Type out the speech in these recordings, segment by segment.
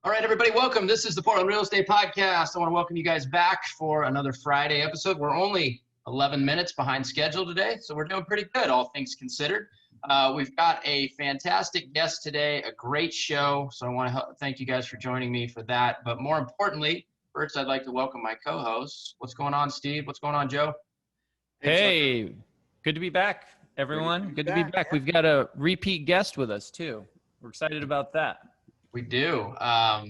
All right, everybody, welcome. This is the Portland Real Estate Podcast. I want to welcome you guys back for another Friday episode. We're only 11 minutes behind schedule today, so we're doing pretty good, all things considered. We've got a fantastic guest today, a great show, so I want to thank you guys for joining me for that. But more importantly, first, I'd like to welcome my co-hosts. What's going on, Steve? What's going on, Joe? Hey, good to be back, everyone. Good to be back. We've got a repeat guest with us, too. We're excited about that. We do. I'll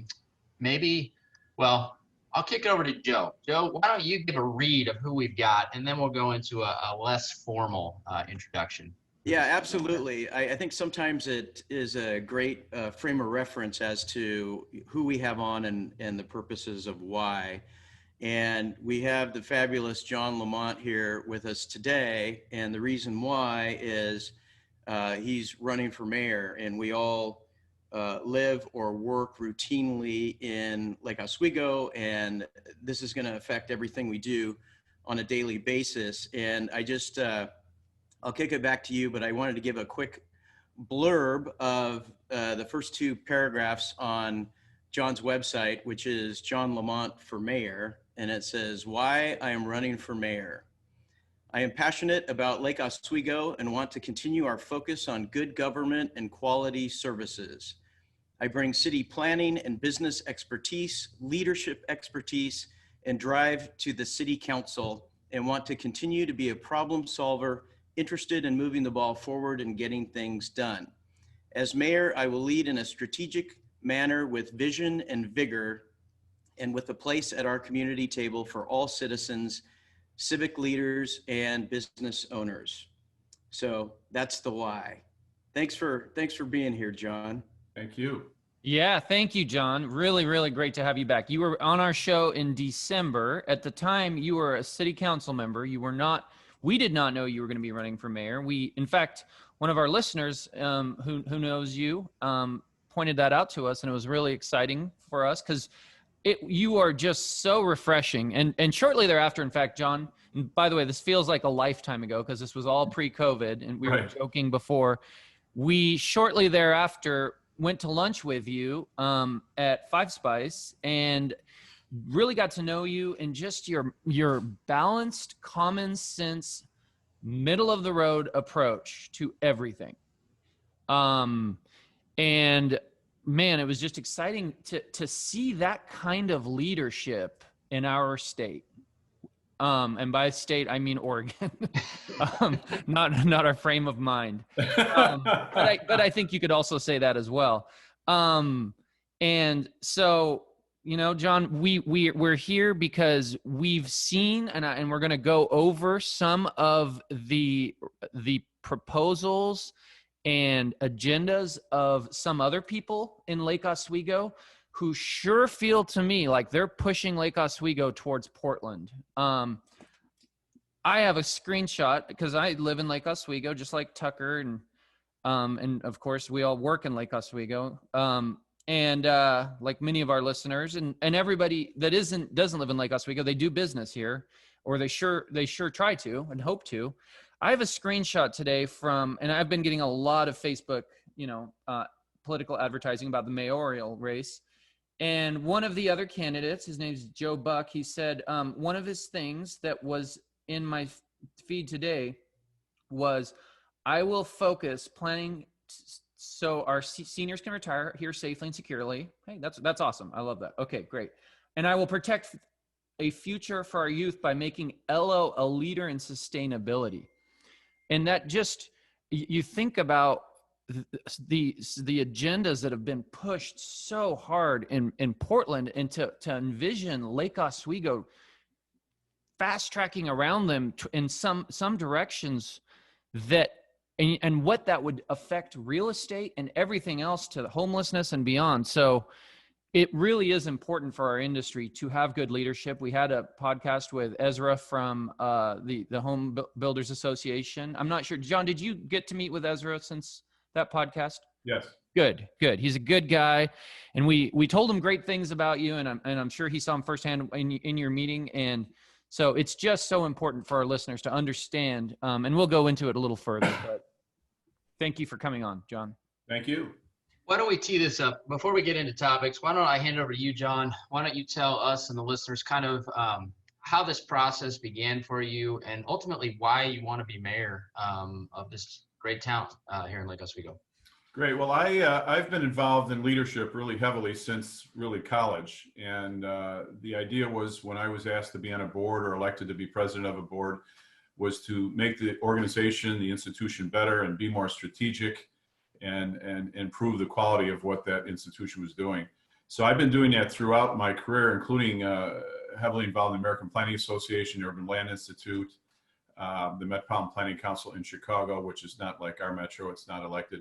kick it over to Joe. Joe, why don't you give a read of who we've got, and then we'll go into a less formal introduction. Yeah, absolutely. I think sometimes it is a great frame of reference as to who we have on and the purposes of why. And we have the fabulous John LaMotte here with us today. And the reason why is he's running for mayor, and we all live or work routinely in Lake Oswego, and this is going to affect everything we do on a daily basis. And I just, I'll kick it back to you, but I wanted to give a quick blurb of the first two paragraphs on John's website, which is John LaMotte for Mayor. And it says, "Why I am running for mayor. I am passionate about Lake Oswego and want to continue our focus on good government and quality services. I bring city planning and business expertise, leadership expertise, and drive to the city council, and want to continue to be a problem solver, interested in moving the ball forward and getting things done. As mayor, I will lead in a strategic manner with vision and vigor, and with a place at our community table for all citizens, civic leaders, and business owners." So that's the why. Thanks for being here, John. Thank you. Yeah, thank you, John. Really, really great to have you back. You were on our show in December. At the time, you were a city council member. We did not know you were going to be running for mayor. In fact, one of our listeners who knows you pointed that out to us, and it was really exciting for us because you are just so refreshing. And shortly thereafter, in fact, John, and by the way, this feels like a lifetime ago because this was all pre-COVID, and we were joking before. We shortly thereafter went to lunch with you at Five Spice and really got to know you and just your balanced, common sense, middle of the road approach to everything. And man, it was just exciting to see that kind of leadership in our state. And by state, I mean Oregon, not our frame of mind. But I think you could also say that as well. And so, you know, John, we're here because we've seen, and we're going to go over some of the proposals and agendas of some other people in Lake Oswego who sure feel to me like they're pushing Lake Oswego towards Portland. I have a screenshot because I live in Lake Oswego, just like Tucker, and of course we all work in Lake Oswego, and like many of our listeners and everybody that doesn't live in Lake Oswego, they do business here, or they sure try to and hope to. I have a screenshot today and I've been getting a lot of Facebook, political advertising about the mayoral race. And one of the other candidates, his name's Joe Buck, he said one of his things that was in my feed today was, "I will focus planning so our seniors can retire here safely and securely." Hey, that's awesome. I love that. Okay, great. "And I will protect a future for our youth by making LO a leader in sustainability." And that just, you think about the agendas that have been pushed so hard in Portland, and to envision Lake Oswego fast tracking around them in some directions that, and what that would affect real estate and everything else, to the homelessness and beyond. So it really is important for our industry to have good leadership. We had a podcast with Ezra from the Home Builders Association. I'm not sure, John, did you get to meet with Ezra since that podcast? Yes. Good. He's a good guy, and we told him great things about you, and I'm sure he saw him firsthand in your meeting. And so it's just so important for our listeners to understand, and we'll go into it a little further. But thank you for coming on, John. Thank you. Why don't we tee this up? Before we get into topics, why don't I hand it over to you, John? Why don't you tell us and the listeners kind of how this process began for you and ultimately why you want to be mayor of this great town here in Lake Oswego? Great. Well, I've been involved in leadership really heavily since really college. And the idea was when I was asked to be on a board or elected to be president of a board was to make the organization, the institution better and be more strategic and improve the quality of what that institution was doing. So I've been doing that throughout my career, including heavily involved in the American Planning Association, the Urban Land Institute, the Metropolitan Planning Council in Chicago, which is not like our metro, it's not elected.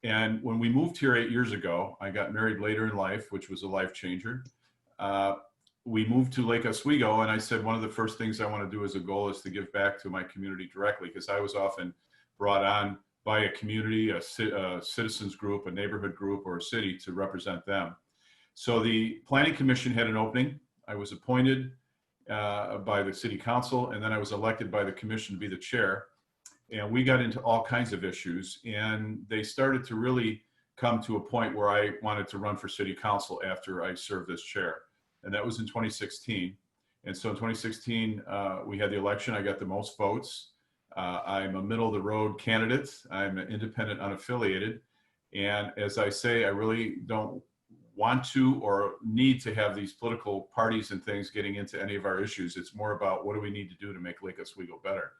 And when we moved here 8 years ago, I got married later in life, which was a life changer. We moved to Lake Oswego, and I said one of the first things I want to do as a goal is to give back to my community directly, because I was often brought on by a community, a citizens group, a neighborhood group, or a city to represent them. So the Planning Commission had an opening. I was appointed by the City Council, and then I was elected by the Commission to be the chair. And we got into all kinds of issues, and they started to really come to a point where I wanted to run for City Council after I served as chair. And that was in 2016. And so in 2016, we had the election. I got the most votes. I'm a middle of the road candidate. I'm an independent, unaffiliated. And as I say, I really don't want to or need to have these political parties and things getting into any of our issues. It's more about what do we need to do to make Lake Oswego better.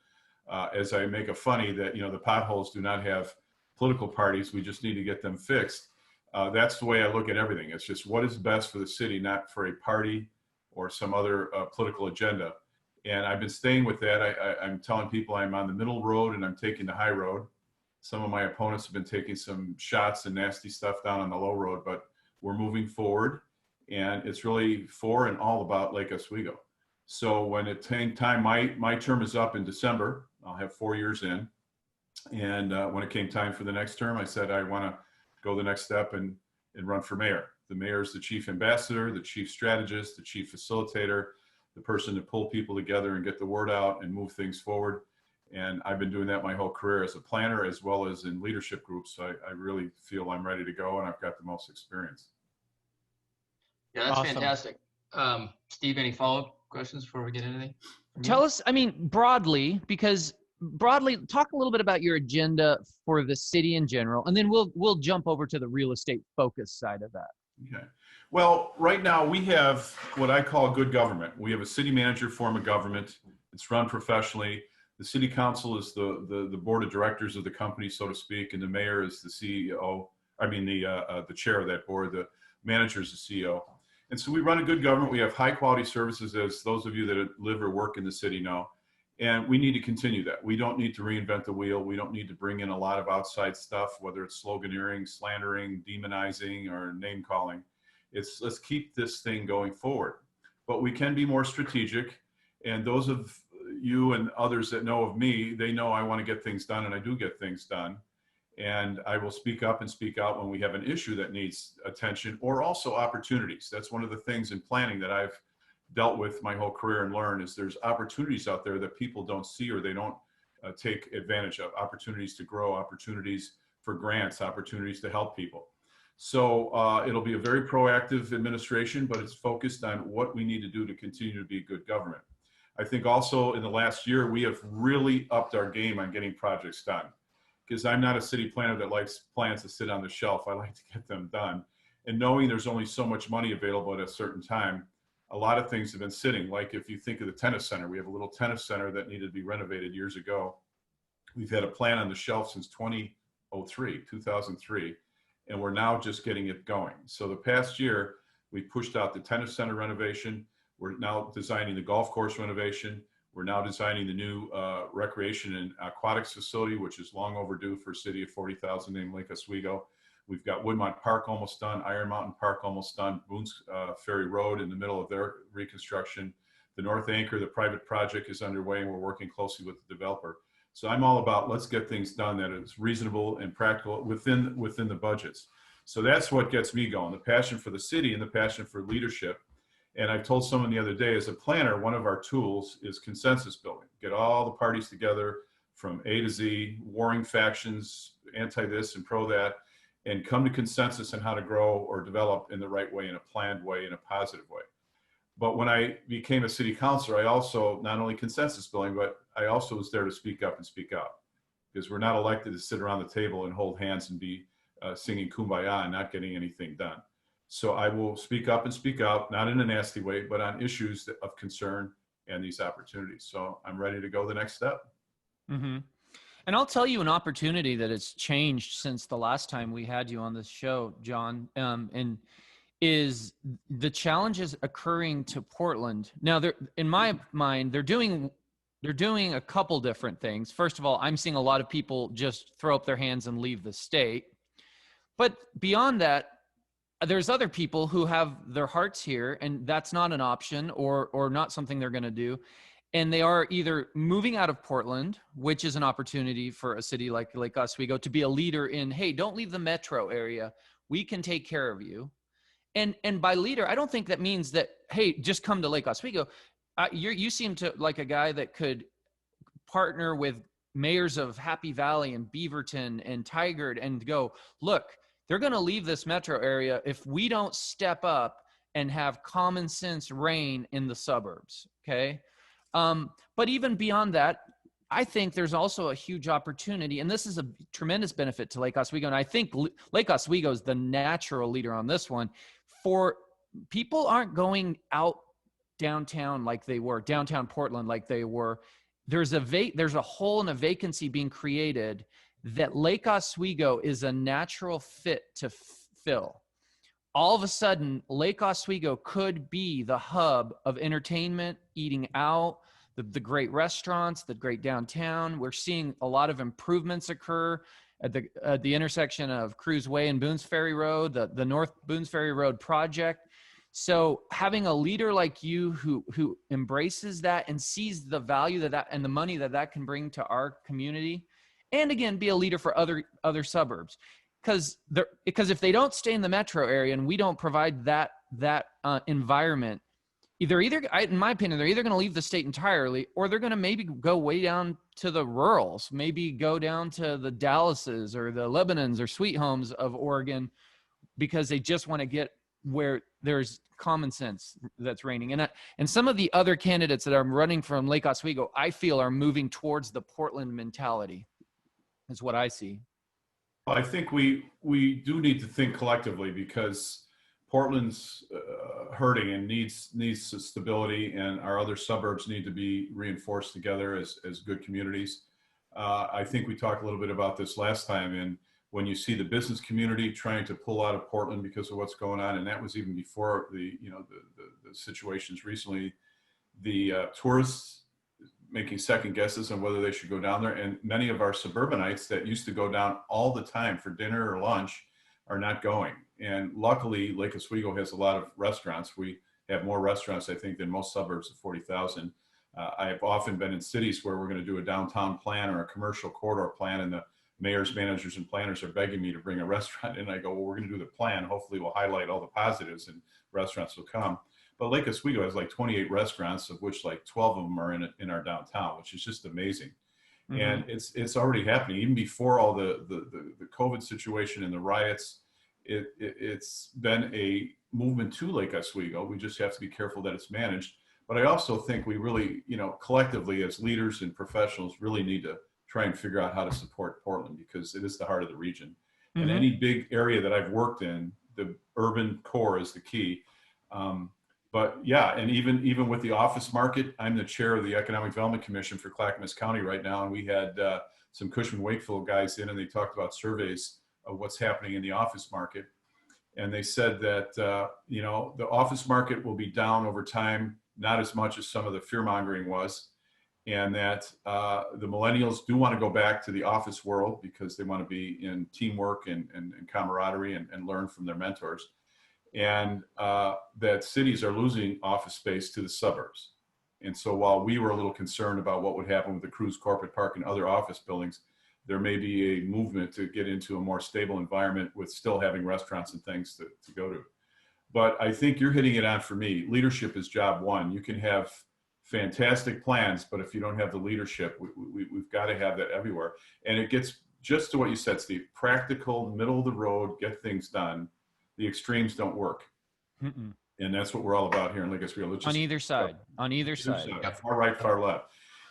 As I make a funny that, the potholes do not have political parties. We just need to get them fixed. That's the way I look at everything. It's just what is best for the city, not for a party or some other political agenda. And I've been staying with that. I'm telling people I'm on the middle road and I'm taking the high road. Some of my opponents have been taking some shots and nasty stuff down on the low road, but we're moving forward. And it's really for and all about Lake Oswego. So when it came time, my term is up in December. I'll have 4 years in. And when it came time for the next term, I said, I want to go the next step and run for mayor. The mayor is the chief ambassador, the chief strategist, the chief facilitator, the person to pull people together and get the word out and move things forward. And I've been doing that my whole career as a planner, as well as in leadership groups. So I really feel I'm ready to go and I've got the most experience. Yeah, that's Awesome. fantastic. Steve, any follow-up questions before we get into anything? Tell us, broadly, talk a little bit about your agenda for the city in general, and then we'll jump over to the real estate focus side of that. Okay. Well, right now we have what I call good government. We have a city manager form of government. It's run professionally. The city council is the board of directors of the company, so to speak, and the mayor is the CEO. The chair of that board. The manager is the CEO. And so we run a good government. We have high quality services, as those of you that live or work in the city know. And we need to continue that. We don't need to reinvent the wheel. We don't need to bring in a lot of outside stuff, whether it's sloganeering, slandering, demonizing, or name calling. Let's keep this thing going forward. But we can be more strategic. And those of you and others that know of me, they know I want to get things done, and I do get things done. And I will speak up and speak out when we have an issue that needs attention, or also opportunities. That's one of the things in planning that I've dealt with my whole career and learned is there's opportunities out there that people don't see or they don't take advantage of. Opportunities to grow, opportunities for grants, opportunities to help people. So it'll be a very proactive administration, but it's focused on what we need to do to continue to be good government. I think also in the last year, we have really upped our game on getting projects done. Because I'm not a city planner that likes plans to sit on the shelf. I like to get them done. And knowing there's only so much money available at a certain time, a lot of things have been sitting. Like if you think of the tennis center, we have a little tennis center that needed to be renovated years ago. We've had a plan on the shelf since 2003, and we're now just getting it going. So the past year, we pushed out the tennis center renovation. We're now designing the golf course renovation. We're now designing the new recreation and aquatics facility, which is long overdue for a city of 40,000 named Lake Oswego. We've got Woodmont Park almost done, Iron Mountain Park almost done, Boone's Ferry Road in the middle of their reconstruction. The North Anchor, the private project, is underway, and we're working closely with the developer. So I'm all about let's get things done that is reasonable and practical within the budgets. So that's what gets me going, the passion for the city and the passion for leadership. And I told someone the other day, as a planner, one of our tools is consensus building. Get all the parties together from A to Z, warring factions, anti this and pro that, and come to consensus on how to grow or develop in the right way, in a planned way, in a positive way. But when I became a city councilor, I also, not only consensus building, but I also was there to speak up and speak out, because we're not elected to sit around the table and hold hands and be singing Kumbaya and not getting anything done. So I will speak up and speak out, not in a nasty way, but on issues of concern and these opportunities. So I'm ready to go the next step. Mm-hmm. And I'll tell you an opportunity that has changed since the last time we had you on this show, John, and is the challenges occurring to Portland. Now, in my mind, they're doing a couple different things. First of all, I'm seeing a lot of people just throw up their hands and leave the state. But beyond that, there's other people who have their hearts here, and that's not an option or not something they're going to do. And they are either moving out of Portland, which is an opportunity for a city like Lake Oswego to be a leader in, hey, don't leave the metro area. We can take care of you. And by leader, I don't think that means that, hey, just come to Lake Oswego. You seem to like a guy that could partner with mayors of Happy Valley and Beaverton and Tigard and go, look, they're going to leave this metro area if we don't step up and have common sense reign in the suburbs, okay? But even beyond that, I think there's also a huge opportunity, and this is a tremendous benefit to Lake Oswego, and I think Lake Oswego is the natural leader on this one. For people aren't going out downtown like they were, downtown Portland like they were. There's a hole and a vacancy being created that Lake Oswego is a natural fit to fill. All of a sudden, Lake Oswego could be the hub of entertainment, eating out, the great restaurants, the great downtown. We're seeing a lot of improvements occur at the intersection of Cruz Way and Boones Ferry Road, the North Boones Ferry Road project. So having a leader like you who embraces that and sees the value that and the money that can bring to our community, and again, be a leader for other suburbs. Because if they don't stay in the metro area and we don't provide that environment, in my opinion, they're either going to leave the state entirely, or they're going to maybe go way down to the rurals, maybe go down to the Dallases or the Lebanons or Sweet Homes of Oregon, because they just want to get where there's common sense that's reigning. And some of the other candidates that are running from Lake Oswego, I feel, are moving towards the Portland mentality, is what I see. I think we do need to think collectively, because Portland's hurting and needs stability, and our other suburbs need to be reinforced together as good communities. I think we talked a little bit about this last time, and when you see the business community trying to pull out of Portland because of what's going on, and that was even before the situations recently, the tourists making second guesses on whether they should go down there. And many of our suburbanites that used to go down all the time for dinner or lunch are not going. And luckily, Lake Oswego has a lot of restaurants. We have more restaurants, I think, than most suburbs of 40,000. I've often been in cities where we're going to do a downtown plan or a commercial corridor plan, and the mayors, managers, and planners are begging me to bring a restaurant in. I go, well, we're going to do the plan. Hopefully we'll highlight all the positives and restaurants will come. But Lake Oswego has like 28 restaurants, of which like 12 of them are in our downtown, which is just amazing. Mm-hmm. And it's already happening. Even before all the COVID situation and the riots, it's been a movement to Lake Oswego. We just have to be careful that it's managed. But I also think we really, collectively as leaders and professionals really need to try and figure out how to support Portland, because it is the heart of the region. Mm-hmm. And any big area that I've worked in, the urban core is the key. But yeah, and even with the office market, I'm the chair of the Economic Development Commission for Clackamas County right now. And we had some Cushman Wakefield guys in, and they talked about surveys of what's happening in the office market. And they said that, the office market will be down over time, not as much as some of the fear mongering was. And that the millennials do want to go back to the office world because they want to be in teamwork and camaraderie and learn from their mentors. And that cities are losing office space to the suburbs. And so while we were a little concerned about what would happen with the Cruise Corporate Park and other office buildings, there may be a movement to get into a more stable environment with still having restaurants and things to go to. But I think you're hitting it on for me. Leadership is job one. You can have fantastic plans, but if you don't have the leadership, we've got to have that everywhere. And it gets just to what you said, Steve, practical, middle of the road, get things done. The extremes don't work. Mm-mm. And that's what we're all about here in Lake Oswego. On either side, Far right, far left.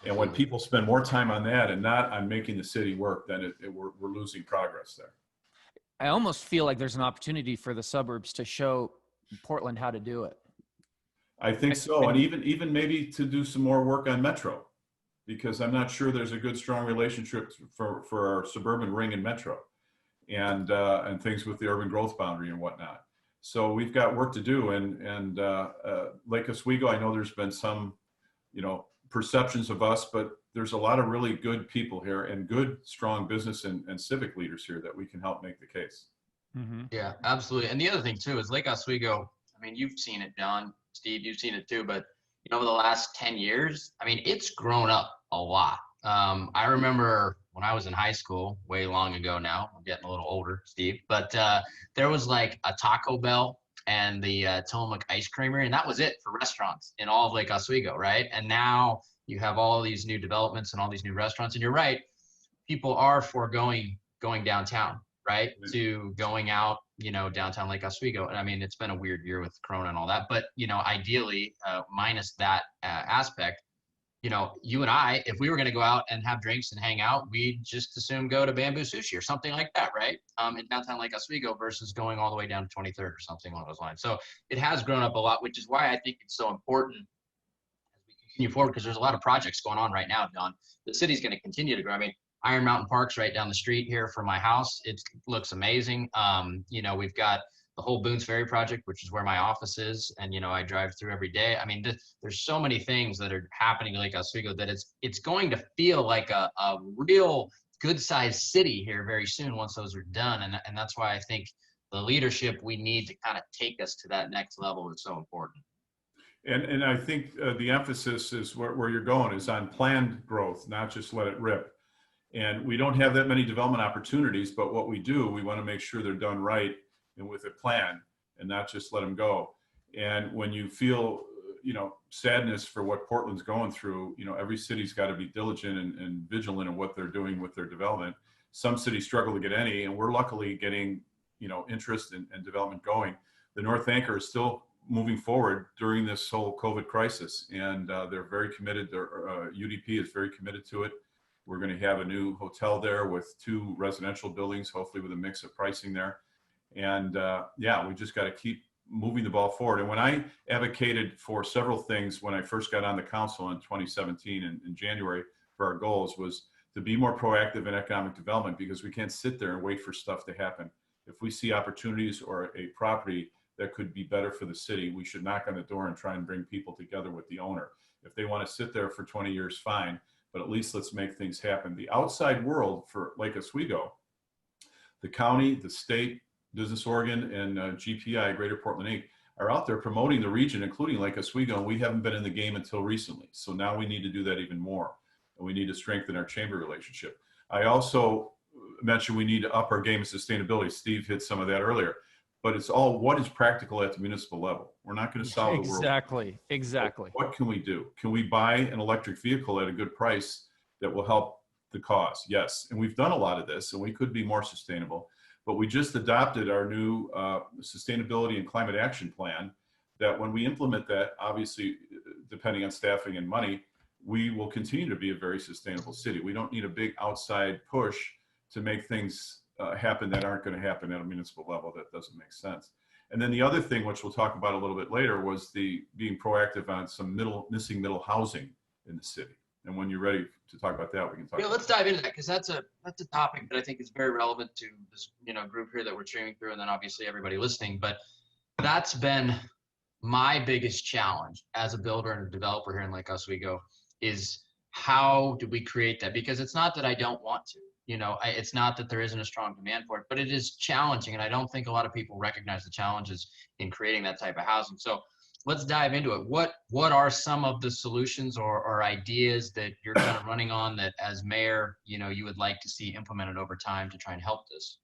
And when people spend more time on that and not on making the city work, then we're losing progress there. I almost feel like there's an opportunity for the suburbs to show Portland how to do it. I think so. And even maybe to do some more work on Metro, because I'm not sure there's a good, strong relationship for our suburban ring and Metro and things with the urban growth boundary and whatnot. So we've got work to do. And Lake Oswego, I know there's been some, perceptions of us, but there's a lot of really good people here and good, strong business and civic leaders here that we can help make the case. Mm-hmm. Yeah, absolutely. And the other thing too is Lake Oswego. I mean, you've seen it, John, Steve, you've seen it too. But over the last 10 years, I mean, it's grown up a lot. I remember when I was in high school, way long ago now. I'm getting a little older, Steve. But there was like a Taco Bell and the Tillamook Ice Creamery, and that was it for restaurants in all of Lake Oswego, right? And now you have all these new developments and all these new restaurants. And you're right, people are foregoing going downtown, right? Mm-hmm. To going out, downtown Lake Oswego. And I mean, it's been a weird year with Corona and all that, but ideally, minus that aspect, you and I, if we were going to go out and have drinks and hang out, we'd just assume go to Bamboo Sushi or something like that, right? In downtown Lake Oswego versus going all the way down to 23rd or something along those lines. So it has grown up a lot, which is why I think it's so important as we continue forward, because there's a lot of projects going on right now, Don. The city's going to continue to grow. I mean, Iron Mountain Park's right down the street here from my house. It looks amazing. We've got the whole Boone's Ferry project, which is where my office is. And, I drive through every day. I mean, there's so many things that are happening in Lake Oswego that it's going to feel like a real good sized city here very soon once those are done. And that's why I think the leadership we need to kind of take us to that next level is so important. And I think the emphasis is where you're going is on planned growth, not just let it rip. And we don't have that many development opportunities, but what we do, we want to make sure they're done right and with a plan and not just let them go. And when you feel, sadness for what Portland's going through, every city's got to be diligent and vigilant in what they're doing with their development. Some cities struggle to get any, and we're luckily getting, interest and development going. The North Anchor is still moving forward during this whole COVID crisis, and they're very committed. UDP is very committed to it. We're going to have a new hotel there with 2 residential buildings, hopefully with a mix of pricing there. And we just got to keep moving the ball forward. And when I advocated for several things when I first got on the council in 2017 in January for our goals was to be more proactive in economic development, because we can't sit there and wait for stuff to happen. If we see opportunities or a property that could be better for the city, we should knock on the door and try and bring people together with the owner. If they want to sit there for 20 years, fine. But at least let's make things happen. The outside world for Lake Oswego, the county, the state, Business Oregon, and GPI, Greater Portland Inc., are out there promoting the region, including Lake Oswego, and we haven't been in the game until recently. So now we need to do that even more, and we need to strengthen our chamber relationship. I also mentioned we need to up our game in sustainability. Steve hit some of that earlier, but it's all what is practical at the municipal level. We're not going to solve the world. Exactly. What can we do? Can we buy an electric vehicle at a good price that will help the cause? Yes. And we've done a lot of this, and we could be more sustainable. But we just adopted our new sustainability and climate action plan that when we implement that, obviously, depending on staffing and money, we will continue to be a very sustainable city. We don't need a big outside push to make things happen that aren't going to happen at a municipal level. That doesn't make sense. And then the other thing, which we'll talk about a little bit later, was the being proactive on some missing middle housing in the city. And when you're ready to talk about that, we can talk. Yeah, let's dive into that, because that's a topic that I think is very relevant to this group here that we're streaming through, and then obviously everybody listening. But that's been my biggest challenge as a builder and a developer here in Lake Oswego is how do we create that? Because it's not that I don't want to. It's not that there isn't a strong demand for it, but it is challenging, and I don't think a lot of people recognize the challenges in creating that type of housing. So let's dive into it. What are some of the solutions or ideas that you're kind of running on that as mayor, you would like to see implemented over time to try and help this?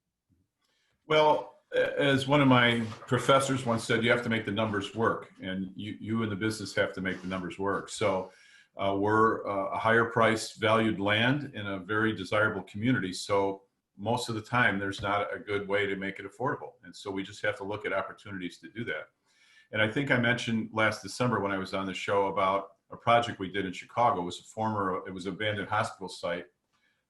Well, as one of my professors once said, you have to make the numbers work, and you in the business have to make the numbers work. So we're a higher price valued land in a very desirable community. So most of the time there's not a good way to make it affordable. And so we just have to look at opportunities to do that. And I think I mentioned last December when I was on the show about a project we did in Chicago. It was an abandoned hospital site.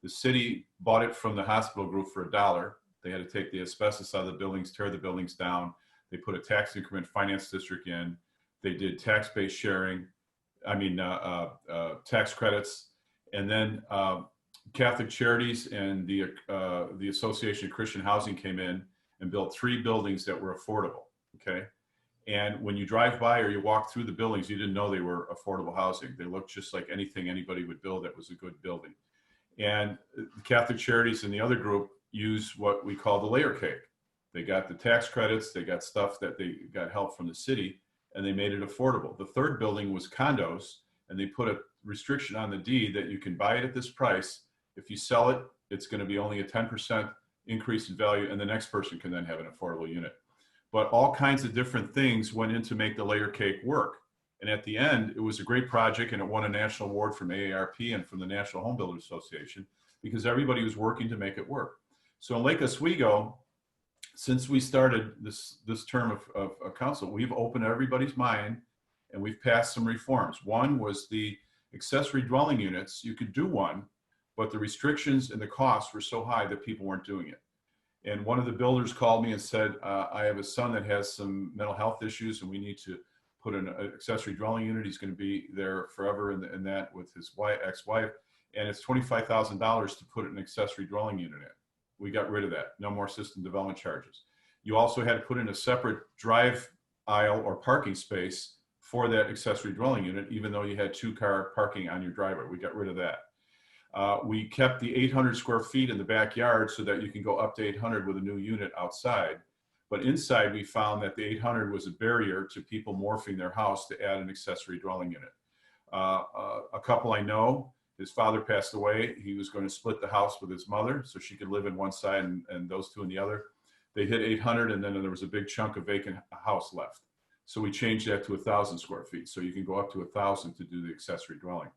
The city bought it from the hospital group for $1. They had to take the asbestos out of the buildings, tear the buildings down. They put a tax increment finance district in. They did tax-based sharing, tax credits. And then Catholic Charities and the Association of Christian Housing came in and built 3 buildings that were affordable, okay? And when you drive by or you walk through the buildings, you didn't know they were affordable housing. They looked just like anything anybody would build that was a good building. And the Catholic Charities and the other group use what we call the layer cake. They got the tax credits, they got stuff that they got help from the city, and they made it affordable. The third building was condos, and they put a restriction on the deed that you can buy it at this price. If you sell it, it's going to be only a 10% increase in value, and the next person can then have an affordable unit. But all kinds of different things went in to make the layer cake work. And at the end, it was a great project, and it won a national award from AARP and from the National Home Builders Association because everybody was working to make it work. So in Lake Oswego, since we started this term of council, we've opened everybody's mind and we've passed some reforms. One was the accessory dwelling units. You could do one, but the restrictions and the costs were so high that people weren't doing it. And one of the builders called me and said, I have a son that has some mental health issues and we need to put an accessory dwelling unit. He's going to be there forever in that with his ex-wife. And it's $25,000 to put an accessory dwelling unit in. We got rid of that. No more system development charges. You also had to put in a separate drive aisle or parking space for that accessory dwelling unit, even though you had 2-car parking on your driveway. We got rid of that. We kept the 800 square feet in the backyard so that you can go up to 800 with a new unit outside. But inside, we found that the 800 was a barrier to people morphing their house to add an accessory dwelling unit. A couple I know, his father passed away. He was going to split the house with his mother so she could live in one side and those two in the other. They hit 800 and then there was a big chunk of vacant house left. So we changed that to 1,000 square feet. So you can go up to 1,000 to do the accessory dwelling.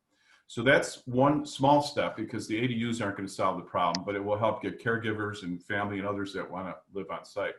So that's one small step because the ADUs aren't going to solve the problem, but it will help get caregivers and family and others that want to live on site.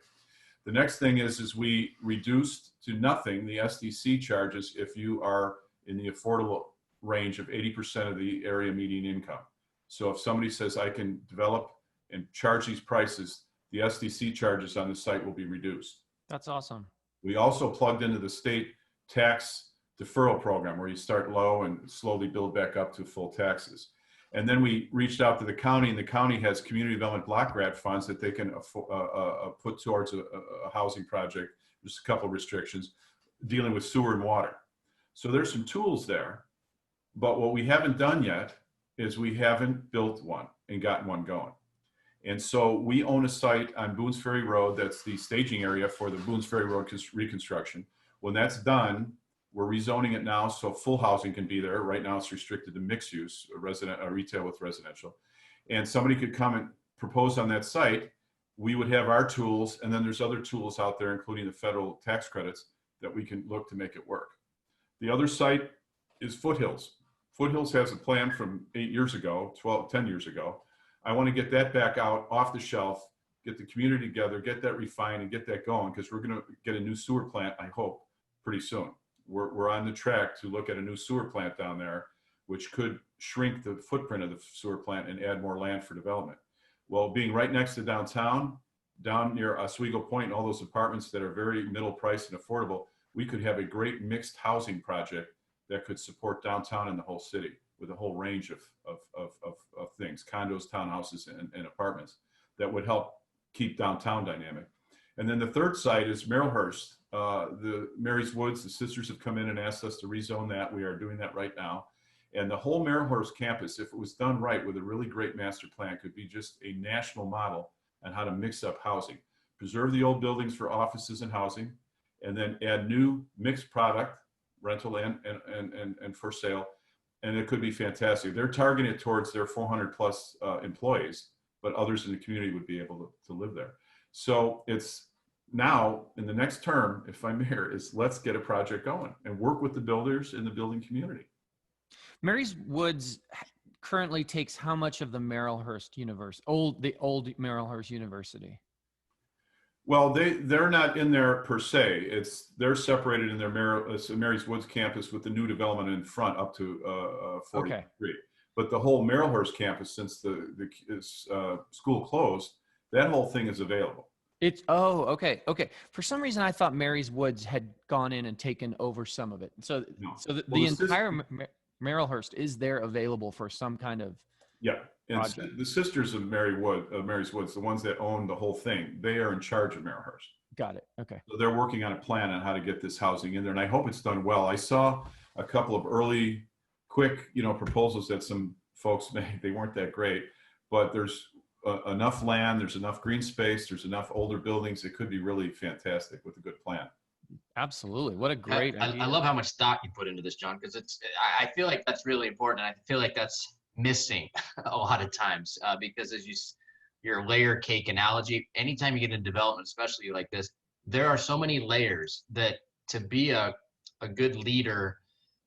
The next thing is we reduced to nothing the SDC charges if you are in the affordable range of 80% of the area median income. So if somebody says I can develop and charge these prices, the SDC charges on the site will be reduced. That's awesome. We also plugged into the state tax deferral program where you start low and slowly build back up to full taxes. And then we reached out to the county, and the county has community development block grant funds that they can put towards a housing project. There's a couple of restrictions dealing with sewer and water. So there's some tools there, but what we haven't done yet is we haven't built one and gotten one going. And so we own a site on Boones Ferry Road that's the staging area for the Boones Ferry Road reconstruction. When that's done, we're rezoning it now so full housing can be there. Right now it's restricted to mixed use, retail with residential. And somebody could come and propose on that site. We would have our tools, and then there's other tools out there, including the federal tax credits, that we can look to make it work. The other site is Foothills. Foothills has a plan from 10 years ago. I want to get that back out off the shelf, get the community together, get that refined and get that going because we're going to get a new sewer plant, I hope, pretty soon. We're on the track to look at a new sewer plant down there, which could shrink the footprint of the sewer plant and add more land for development. Well, being right next to downtown, down near Oswego Point and all those apartments that are very middle priced and affordable, we could have a great mixed housing project that could support downtown and the whole city with a whole range of things, condos, townhouses, and apartments that would help keep downtown dynamic. And then the third site is Merrillhurst. The Mary's Woods, the sisters have come in and asked us to rezone that. We are doing that right now. And the whole Merrillhurst campus, if it was done right with a really great master plan, could be just a national model on how to mix up housing. Preserve the old buildings for offices and housing, and then add new mixed product, rental and for sale. And it could be fantastic. They're targeting it towards their 400 plus employees, but others in the community would be able to live there. So it's now in the next term, if I'm mayor, is let's get a project going and work with the builders in the building community. Mary's Woods currently takes how much of the Marylhurst the old Marylhurst University? Well, they're not in there per se. They're separated in their Mary's Woods campus with the new development in front up to 43. Okay. But the whole Marylhurst campus, since the school closed, that whole thing is available. Okay. For some reason, I thought Mary's Woods had gone in and taken over some of it. So No. the entire Marylhurst is there available for some kind of And project. the sisters of Mary's Woods, the ones that own the whole thing, they are in charge of Marylhurst. Got it. Okay. So they're working on a plan on how to get this housing in there, and I hope it's done well. I saw a couple of early, quick, proposals that some folks made. They weren't that great, but there's enough land, there's enough green space, there's enough older buildings. It could be really fantastic with a good plan. Absolutely. What a great idea. I love how much thought you put into this, John, because I feel like that's really important. I feel like that's missing a lot of times because as your layer cake analogy, anytime you get into development, especially like this, there are so many layers that to be a good leader,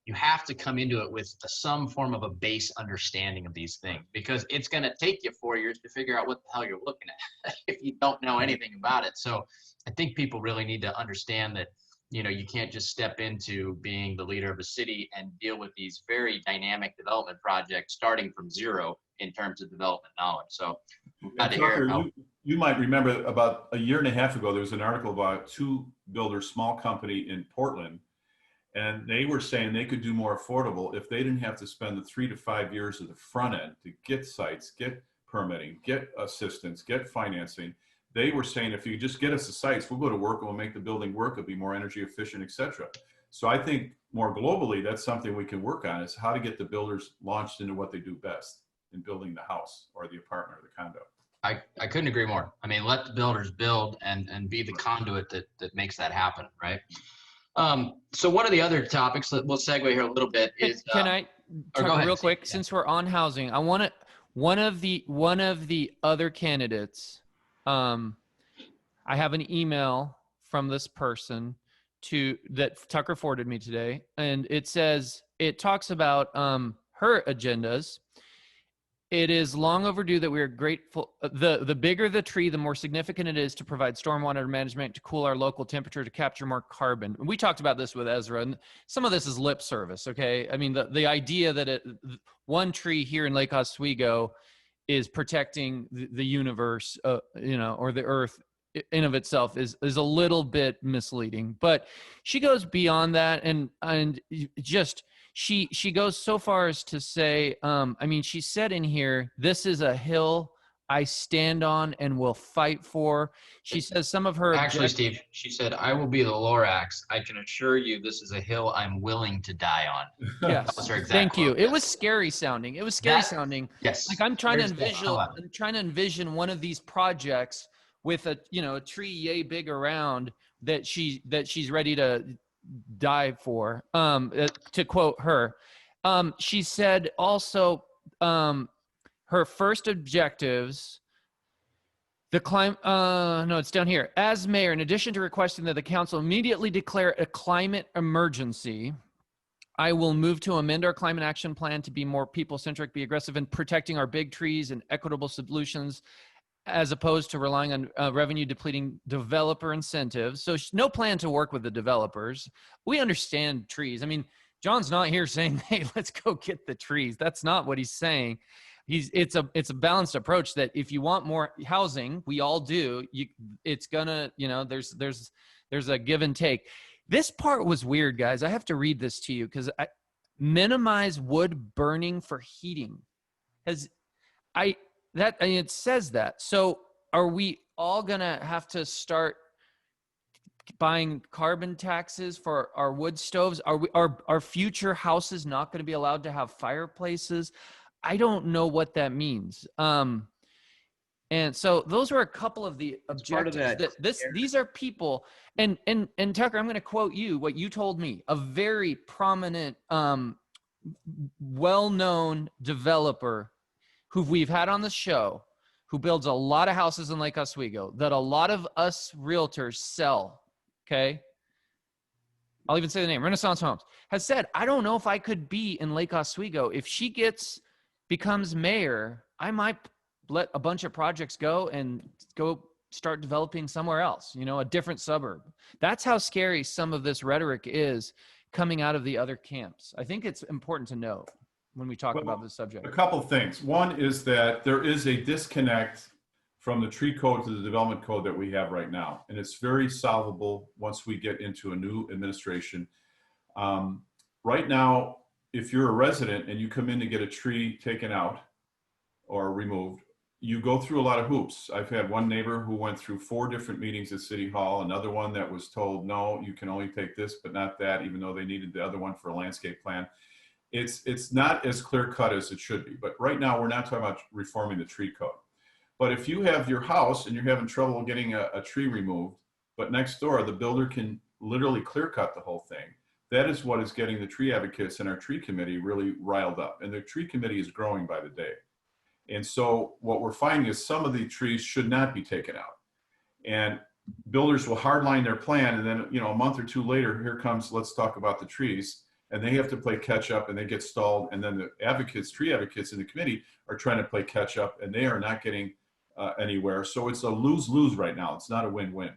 you have to come into it with some form of a base understanding of these things, because it's going to take you 4 years to figure out what the hell you're looking at if you don't know anything about it. So I think people really need to understand that you can't just step into being the leader of a city and deal with these very dynamic development projects starting from zero in terms of development knowledge. So Tucker, you might remember about a year and a half ago, there was an article about two builders, small company in Portland, and they were saying they could do more affordable if they didn't have to spend the 3 to 5 years of the front end to get sites, get permitting, get assistance, get financing. They were saying, if you just get us the sites, we'll go to work and we'll make the building work. It'll be more energy efficient, et cetera. So I think more globally, that's something we can work on, is how to get the builders launched into what they do best in building the house or the apartment or the condo. I couldn't agree more. I mean, let the builders build and be the conduit that makes that happen, right? So one of the other topics that we'll segue here a little bit is. Can I talk real quick? Yeah. Since we're on housing, I want to one of the other candidates. I have an email from this person that Tucker forwarded me today, and it talks about her agendas. It is long overdue that we are grateful. The bigger the tree, the more significant it is to provide stormwater management, to cool our local temperature, to capture more carbon. And we talked about this with Ezra, and some of this is lip service, okay? I mean, the idea that one tree here in Lake Oswego is protecting the universe, or the earth in of itself is a little bit misleading. But she goes beyond that, and just she goes so far as to say, she said in here, "This is a hill I stand on and will fight for." She says some of her actually, Steve, she said, "I will be the Lorax. I can assure you, this is a hill I'm willing to die on." Yes, that was her exact thank you. quote. It was scary sounding. Yes, like I'm trying to envision one of these projects with a tree yay big around that she's ready to die for. To quote her, she said also her first objectives. It's down here. As mayor, in addition to requesting that the council immediately declare a climate emergency, I will move to amend our climate action plan to be more people-centric, be aggressive in protecting our big trees and equitable solutions, as opposed to relying on revenue-depleting developer incentives. So no plan to work with the developers. We understand trees. I mean, John's not here saying, "Hey, let's go get the trees." That's not what he's saying. It's a balanced approach that if you want more housing, we all do. It's gonna, there's a give and take. This part was weird, guys. I have to read this to you because minimize wood burning for heating. It says that. So are we all gonna have to start buying carbon taxes for our wood stoves? Are future houses not going to be allowed to have fireplaces? I don't know what that means. And so those are a couple of the objectives these are people, and Tucker, I'm going to quote you, what you told me, a very prominent, well-known developer who we've had on the show, who builds a lot of houses in Lake Oswego that a lot of us realtors sell. Okay. I'll even say the name, Renaissance Homes, has said, "I don't know if I could be in Lake Oswego if she gets becomes mayor, I might let a bunch of projects go and go start developing somewhere else, a different suburb. That's how scary some of this rhetoric is coming out of the other camps. I think it's important to know when we talk about this subject. A couple of things. One is that there is a disconnect from the tree code to the development code that we have right now. And it's very solvable once we get into a new administration. Right now, if you're a resident and you come in to get a tree taken out or removed, you go through a lot of hoops. I've had one neighbor who went through 4 different meetings at City Hall, another one that was told, no, you can only take this, but not that, even though they needed the other one for a landscape plan. It's not as clear cut as it should be. But right now, we're not talking about reforming the tree code. But if you have your house and you're having trouble getting a tree removed, but next door, the builder can literally clear cut the whole thing, that is what is getting the tree advocates and our tree committee really riled up. And the tree committee is growing by the day. And so what we're finding is some of the trees should not be taken out. And builders will hardline their plan. And then, a month or 2 later, here comes, let's talk about the trees. And they have to play catch up and they get stalled. And then the advocates, tree advocates in the committee are trying to play catch up and they are not getting anywhere. So it's a lose-lose right now. It's not a win-win.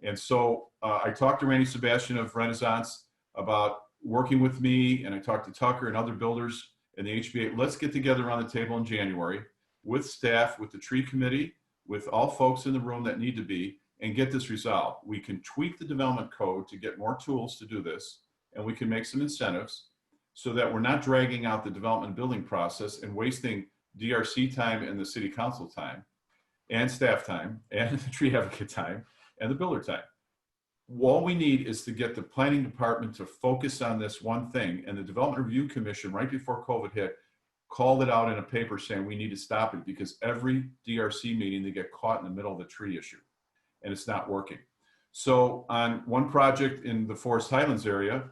And so I talked to Randy Sebastian of Renaissance about working with me, and I talked to Tucker and other builders and the HBA. Let's get together around the table in January with staff, with the tree committee, with all folks in the room that need to be, and get this resolved. We can tweak the development code to get more tools to do this, and we can make some incentives so that we're not dragging out the development and building process and wasting DRC time and the city council time and staff time and the tree advocate time and the builder time. All we need is to get the planning department to focus on this one thing. And the Development Review Commission, right before COVID hit, called it out in a paper saying we need to stop it because every DRC meeting they get caught in the middle of the tree issue and it's not working. So on one project in the Forest Highlands area,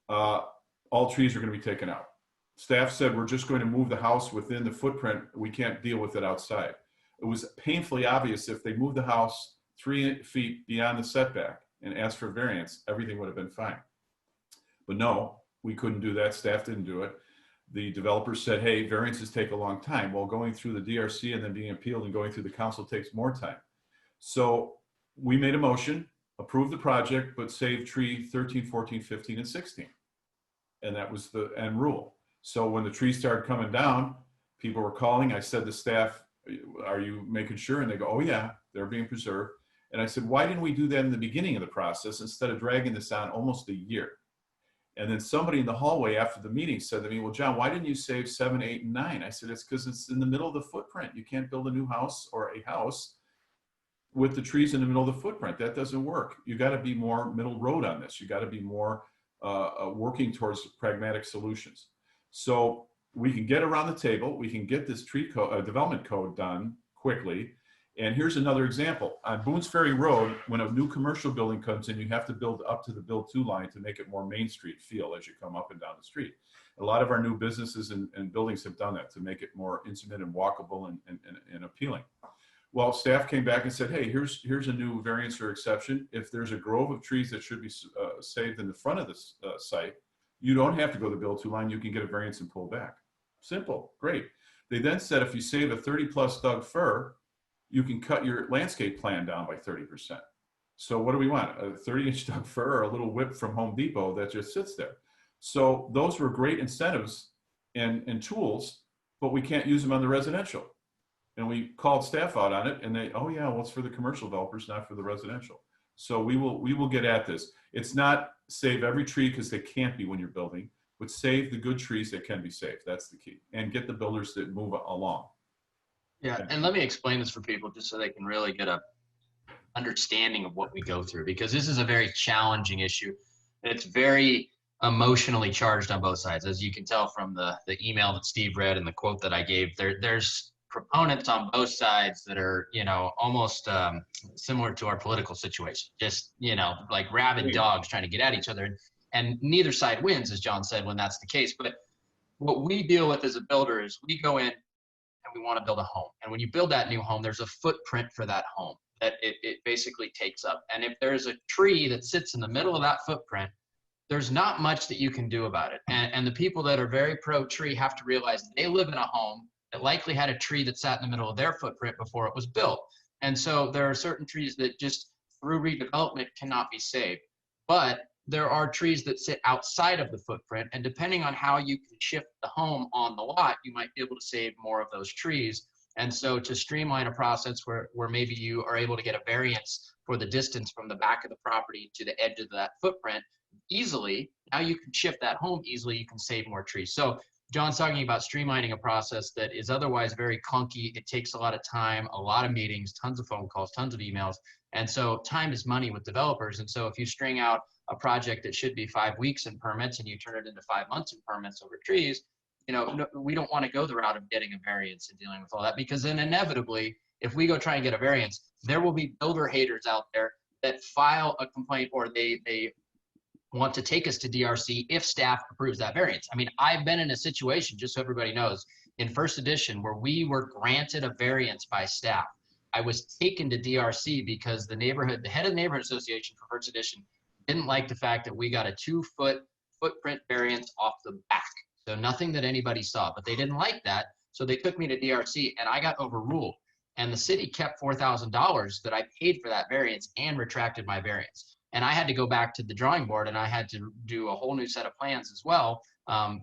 all trees are going to be taken out. Staff said we're just going to move the house within the footprint. We can't deal with it outside. It was painfully obvious if they moved the house 3 feet beyond the setback and asked for variance, everything would have been fine. But no, we couldn't do that. Staff didn't do it. The developers said, hey, variances take a long time. Well, going through the DRC and then being appealed and going through the council takes more time. So we made a motion, approved the project, but saved tree 13, 14, 15, and 16. And that was the end rule. So when the trees started coming down, people were calling. I said to staff, are you making sure? And they go, oh yeah, they're being preserved. And I said, why didn't we do that in the beginning of the process instead of dragging this on almost a year? And then somebody in the hallway after the meeting said to me, well, John, why didn't you save 7, 8, and 9? I said, it's because it's in the middle of the footprint. You can't build a new house or a house with the trees in the middle of the footprint. That doesn't work. You got to be more middle road on this. You got to be more working towards pragmatic solutions. So we can get around the table. We can get this tree development code done quickly. And here's another example. On Boone's Ferry Road, when a new commercial building comes in, you have to build up to the build to line to make it more Main Street feel as you come up and down the street. A lot of our new businesses and buildings have done that to make it more intimate and walkable and appealing. Well, staff came back and said, hey, here's a new variance or exception. If there's a grove of trees that should be saved in the front of this site, you don't have to go to the build to line. You can get a variance and pull back. Simple, great. They then said if you save a 30+ Doug fir, you can cut your landscape plan down by 30%. So what do we want? A 30-inch Doug fir or a little whip from Home Depot that just sits there? So those were great incentives and tools, but we can't use them on the residential. And we called staff out on it and they, oh yeah, well, it's for the commercial developers, not for the residential. So we will get at this. It's not save every tree because they can't be when you're building, but save the good trees that can be saved. That's the key. And get the builders that move along. Yeah, and let me explain this for people just so they can really get a understanding of what we go through, because this is a very challenging issue. It's very emotionally charged on both sides. As you can tell from the email that Steve read and the quote that I gave, there's proponents on both sides that are, almost similar to our political situation, just, like rabid dogs trying to get at each other. And neither side wins, as John said, when that's the case. But what we deal with as a builder is we go in, we want to build a home. And when you build that new home, there's a footprint for that home that it basically takes up. And if there's a tree that sits in the middle of that footprint there's not much that you can do about it. And the people that are very pro tree have to realize they live in a home that likely had a tree that sat in the middle of their footprint before it was built. And so there are certain trees that just through redevelopment cannot be saved. But there are trees that sit outside of the footprint. And depending on how you can shift the home on the lot, you might be able to save more of those trees. And so to streamline a process where maybe you are able to get a variance for the distance from the back of the property to the edge of that footprint easily, now you can shift that home easily, you can save more trees. So John's talking about streamlining a process that is otherwise very clunky. It takes a lot of time, a lot of meetings, tons of phone calls, tons of emails. And so time is money with developers. And so if you string out a project that should be 5 weeks in permits and you turn it into 5 months in permits over trees, we don't want to go the route of getting a variance and dealing with all that, because then inevitably, if we go try and get a variance, there will be builder haters out there that file a complaint, or they want to take us to DRC if staff approves that variance. I mean, I've been in a situation, just so everybody knows, in first edition where we were granted a variance by staff. I was taken to DRC because the head of the neighborhood association for first edition didn't like the fact that we got a 2-foot footprint variance off the back. So nothing that anybody saw, but they didn't like that. So they took me to DRC and I got overruled. And the city kept $4,000 that I paid for that variance and retracted my variance. And I had to go back to the drawing board and I had to do a whole new set of plans as well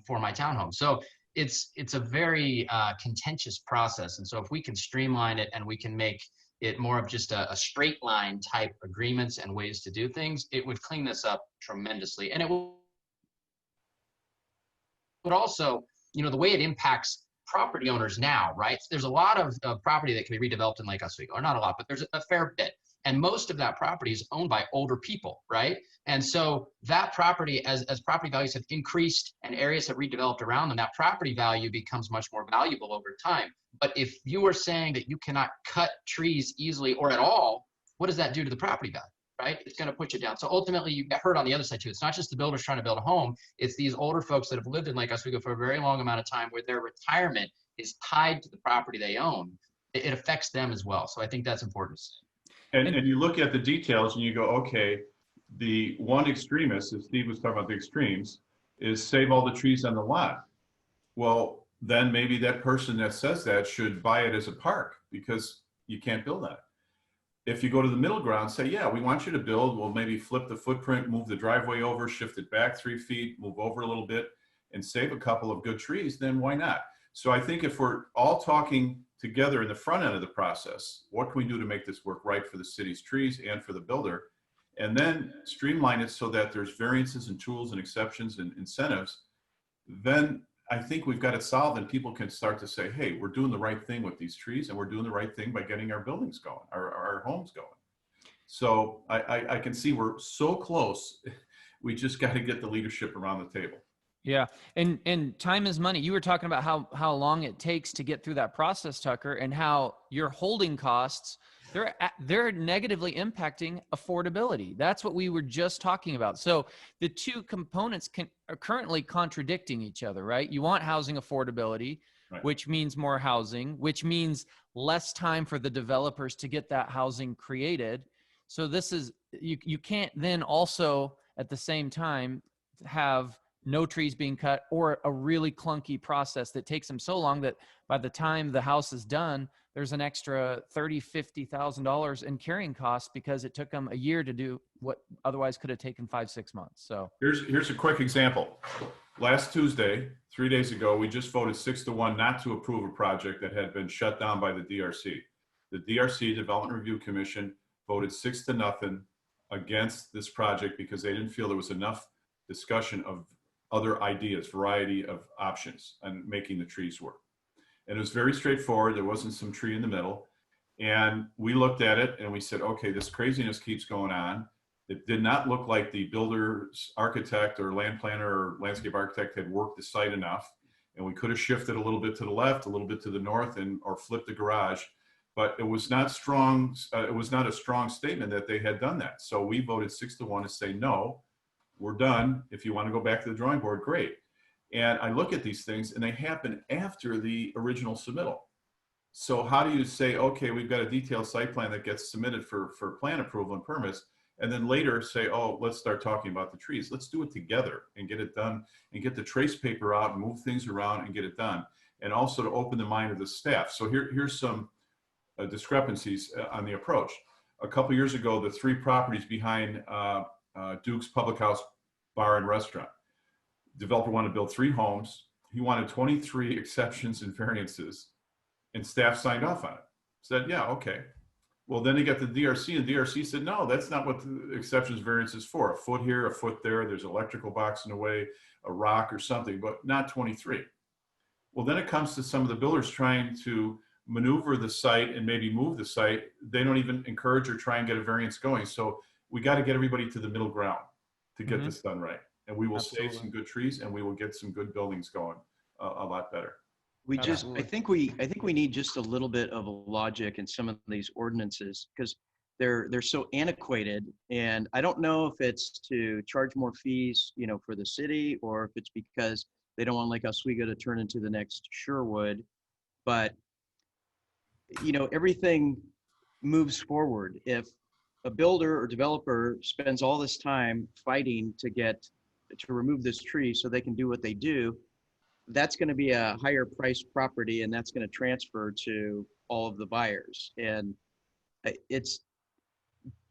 for my townhome. So it's a very contentious process. And so if we can streamline it and we can make it more of just a straight line type agreements and ways to do things, it would clean this up tremendously. And it would also, the way it impacts property owners now, right? There's a lot of property that can be redeveloped in Lake Oswego, or not a lot, but there's a fair bit. And most of that property is owned by older people, right? And so that property, as property values have increased and areas have redeveloped around them, that property value becomes much more valuable over time. But if you are saying that you cannot cut trees easily or at all, what does that do to the property value, right? It's going to put you down. So ultimately, you get hurt on the other side too. It's not just the builders trying to build a home. It's these older folks that have lived in Lake Oswego for a very long amount of time where their retirement is tied to the property they own. It affects them as well. So I think that's important to say. And you look at the details and you go, okay, the one extremist, as Steve was talking about the extremes, is save all the trees on the lot. Well, then maybe that person that says that should buy it as a park because you can't build on it. If you go to the middle ground, say, yeah, we want you to build, we'll maybe flip the footprint, move the driveway over, shift it back 3 feet, move over a little bit, and save a couple of good trees, then why not? So I think if we're all talking together in the front end of the process, what can we do to make this work right for the city's trees and for the builder? And then streamline it so that there's variances and tools and exceptions and incentives, then I think we've got it solved and people can start to say, hey, we're doing the right thing with these trees and we're doing the right thing by getting our buildings going, our homes going. So I can see we're so close. We just got to get the leadership around the table. Yeah. And time is money. You were talking about how long it takes to get through that process, Tucker, and how your holding costs, they're negatively impacting affordability. That's what we were just talking about. So the two components are currently contradicting each other, right? You want housing affordability, right, which means more housing, which means less time for the developers to get that housing created. So this is, you can't then also at the same time have no trees being cut or a really clunky process that takes them so long that by the time the house is done, there's an extra $30,000, $50,000 in carrying costs because it took them a year to do what otherwise could have taken 5-6 months. So here's a quick example. Last Tuesday, 3 days ago, we just voted 6-1 not to approve a project that had been shut down by the DRC. The DRC Development Review Commission voted 6-0 against this project because they didn't feel there was enough discussion of other ideas, variety of options on making the trees work. And it was very straightforward. There wasn't some tree in the middle. And we looked at it and we said, okay, this craziness keeps going on. It did not look like the builder's architect or land planner or landscape architect had worked the site enough. And we could have shifted a little bit to the left, a little bit to the north, or flipped the garage. But it was not strong. It was not a strong statement that they had done that. So we voted 6-1 to say, no, we're done. If you want to go back to the drawing board, great. And I look at these things and they happen after the original submittal. So how do you say, okay, we've got a detailed site plan that gets submitted for plan approval and permits, and then later say, oh, let's start talking about the trees. Let's do it together and get it done and get the trace paper out and move things around and get it done. And also to open the mind of the staff. So here's some discrepancies on the approach. A couple years ago, the 3 properties behind Duke's Public House Bar and Restaurant, developer wanted to build 3 homes. He wanted 23 exceptions and variances, and staff signed off on it. Said, yeah, okay. Well, then he got the DRC, and DRC said, no, that's not what the exceptions variance is for. A foot here, a foot there, there's an electrical box in the way, a rock or something, but not 23. Well, then it comes to some of the builders trying to maneuver the site and maybe move the site. They don't even encourage or try and get a variance going. So we got to get everybody to the middle ground to get this done right. And we will save some good trees, and we will get some good buildings going a lot better. I think we need just a little bit of logic in some of these ordinances, because they're so antiquated. And I don't know if it's to charge more fees, for the city, or if it's because they don't want Lake Oswego to turn into the next Sherwood. But everything moves forward. If a builder or developer spends all this time fighting to remove this tree so they can do what they do, that's going to be a higher priced property, and that's going to transfer to all of the buyers. And it's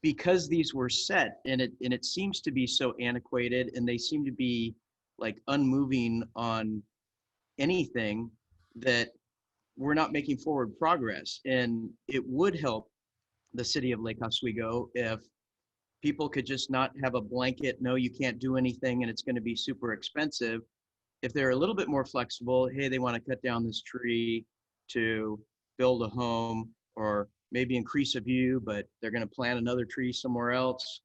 because these were set, and it seems to be so antiquated, and they seem to be like unmoving on anything, that we're not making forward progress. And it would help the city of Lake Oswego if people could just not have a blanket, no, you can't do anything and it's going to be super expensive. If they're a little bit more flexible, hey, they want to cut down this tree to build a home, or maybe increase a view, but they're going to plant another tree somewhere else.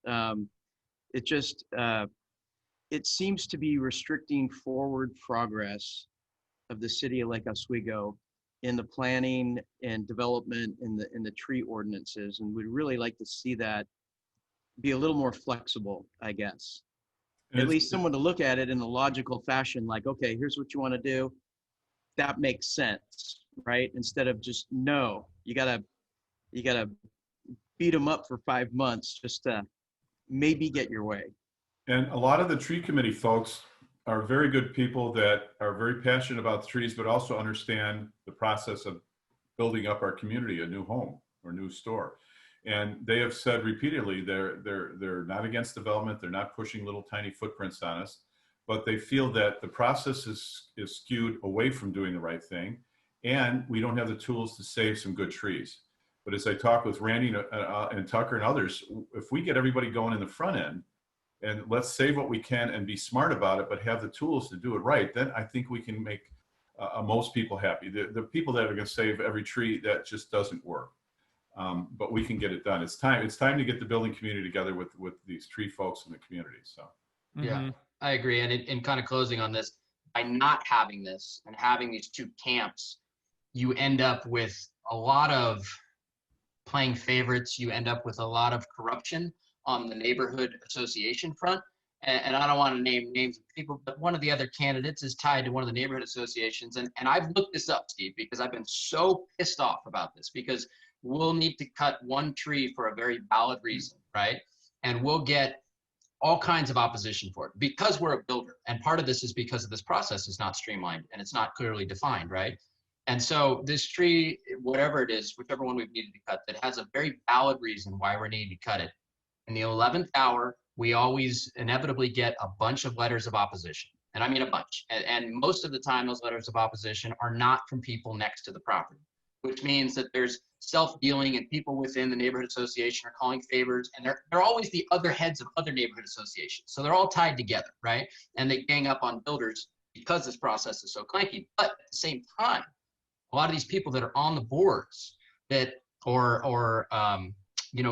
It seems to be restricting forward progress of the city of Lake Oswego in the planning and development in the tree ordinances. And we'd really like to see that be a little more flexible, I guess. At least someone to look at it in a logical fashion, like, okay, here's what you want to do. That makes sense, right? Instead of just, no, you gotta beat them up for 5 months just to maybe get your way. And a lot of the tree committee folks are very good people that are very passionate about the trees, but also understand the process of building up our community, a new home or new store. And they have said repeatedly, they're not against development. They're not pushing little tiny footprints on us, but they feel that the process is skewed away from doing the right thing. And we don't have the tools to save some good trees. But as I talk with Randy and Tucker and others, if we get everybody going in the front end, and let's save what we can and be smart about it, but have the tools to do it right, then I think we can make most people happy. The people that are going to save every tree, that just doesn't work. But we can get it done. It's time to get the building community together with these tree folks in the community. So yeah, I agree. And in kind of closing on this, by not having this and having these 2 camps, you end up with a lot of playing favorites. You end up with a lot of corruption on the neighborhood association front. And I don't want to name names of people, but one of the other candidates is tied to one of the neighborhood associations. And I've looked this up, Steve, because I've been so pissed off about this, because we'll need to cut 1 tree for a very valid reason, right? And we'll get all kinds of opposition for it because we're a builder. And part of this is because of this process is not streamlined and it's not clearly defined, right? And so this tree, whatever it is, whichever one we've needed to cut, that has a very valid reason why we're needing to cut it. In the 11th hour, we always inevitably get a bunch of letters of opposition. And I mean a bunch. And most of the time, those letters of opposition are not from people next to the property, which means that there's self-dealing, and people within the neighborhood association are calling favors, and they're always the other heads of other neighborhood associations. So they're all tied together, right? And they gang up on builders because this process is so clanky. But at the same time, a lot of these people that are on the boards that,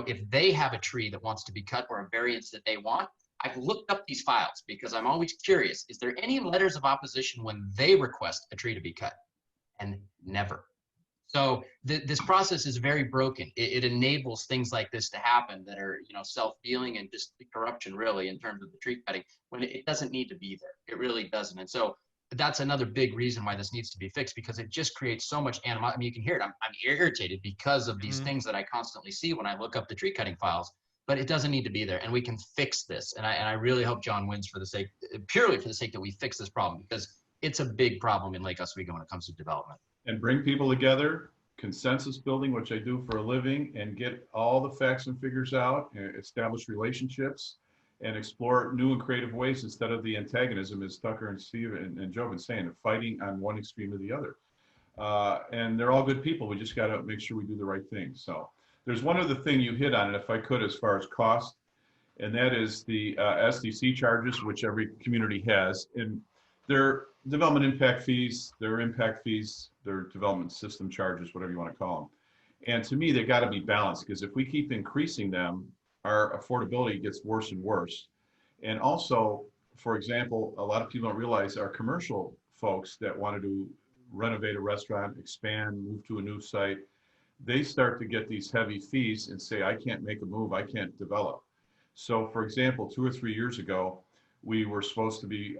if they have a tree that wants to be cut or a variance that they want, I've looked up these files because I'm always curious, is there any letters of opposition when they request a tree to be cut? And never. So this process is very broken. It enables things like this to happen that are, self-dealing and just corruption, really, in terms of the tree cutting, when it doesn't need to be there. It really doesn't. And so that's another big reason why this needs to be fixed, because it just creates so much animosity. I mean, you can hear it. I'm irritated because of these things that I constantly see when I look up the tree cutting files. but it doesn't need to be there, and we can fix this. And I really hope John wins purely for the sake that we fix this problem, because it's a big problem in Lake Oswego when it comes to development. And bring people together, consensus building, which I do for a living, and get all the facts and figures out, and establish relationships, and explore new and creative ways instead of the antagonism, as Tucker and Steve and Joe have been saying, of fighting on one extreme or the other. And they're all good people. We just got to make sure we do the right thing. So there's one other thing you hit on, and if I could, as far as cost, and that is the SDC charges, which every community has. And their development impact fees, their impact fees, their development system charges, whatever you want to call them. And to me, they got to be balanced, because if we keep increasing them, our affordability gets worse and worse. And also, for example, a lot of people don't realize our commercial folks that want to renovate a restaurant, expand, move to a new site, they start to get these heavy fees and say, I can't make a move, I can't develop. So for example, 2 or 3 years ago, we were supposed to be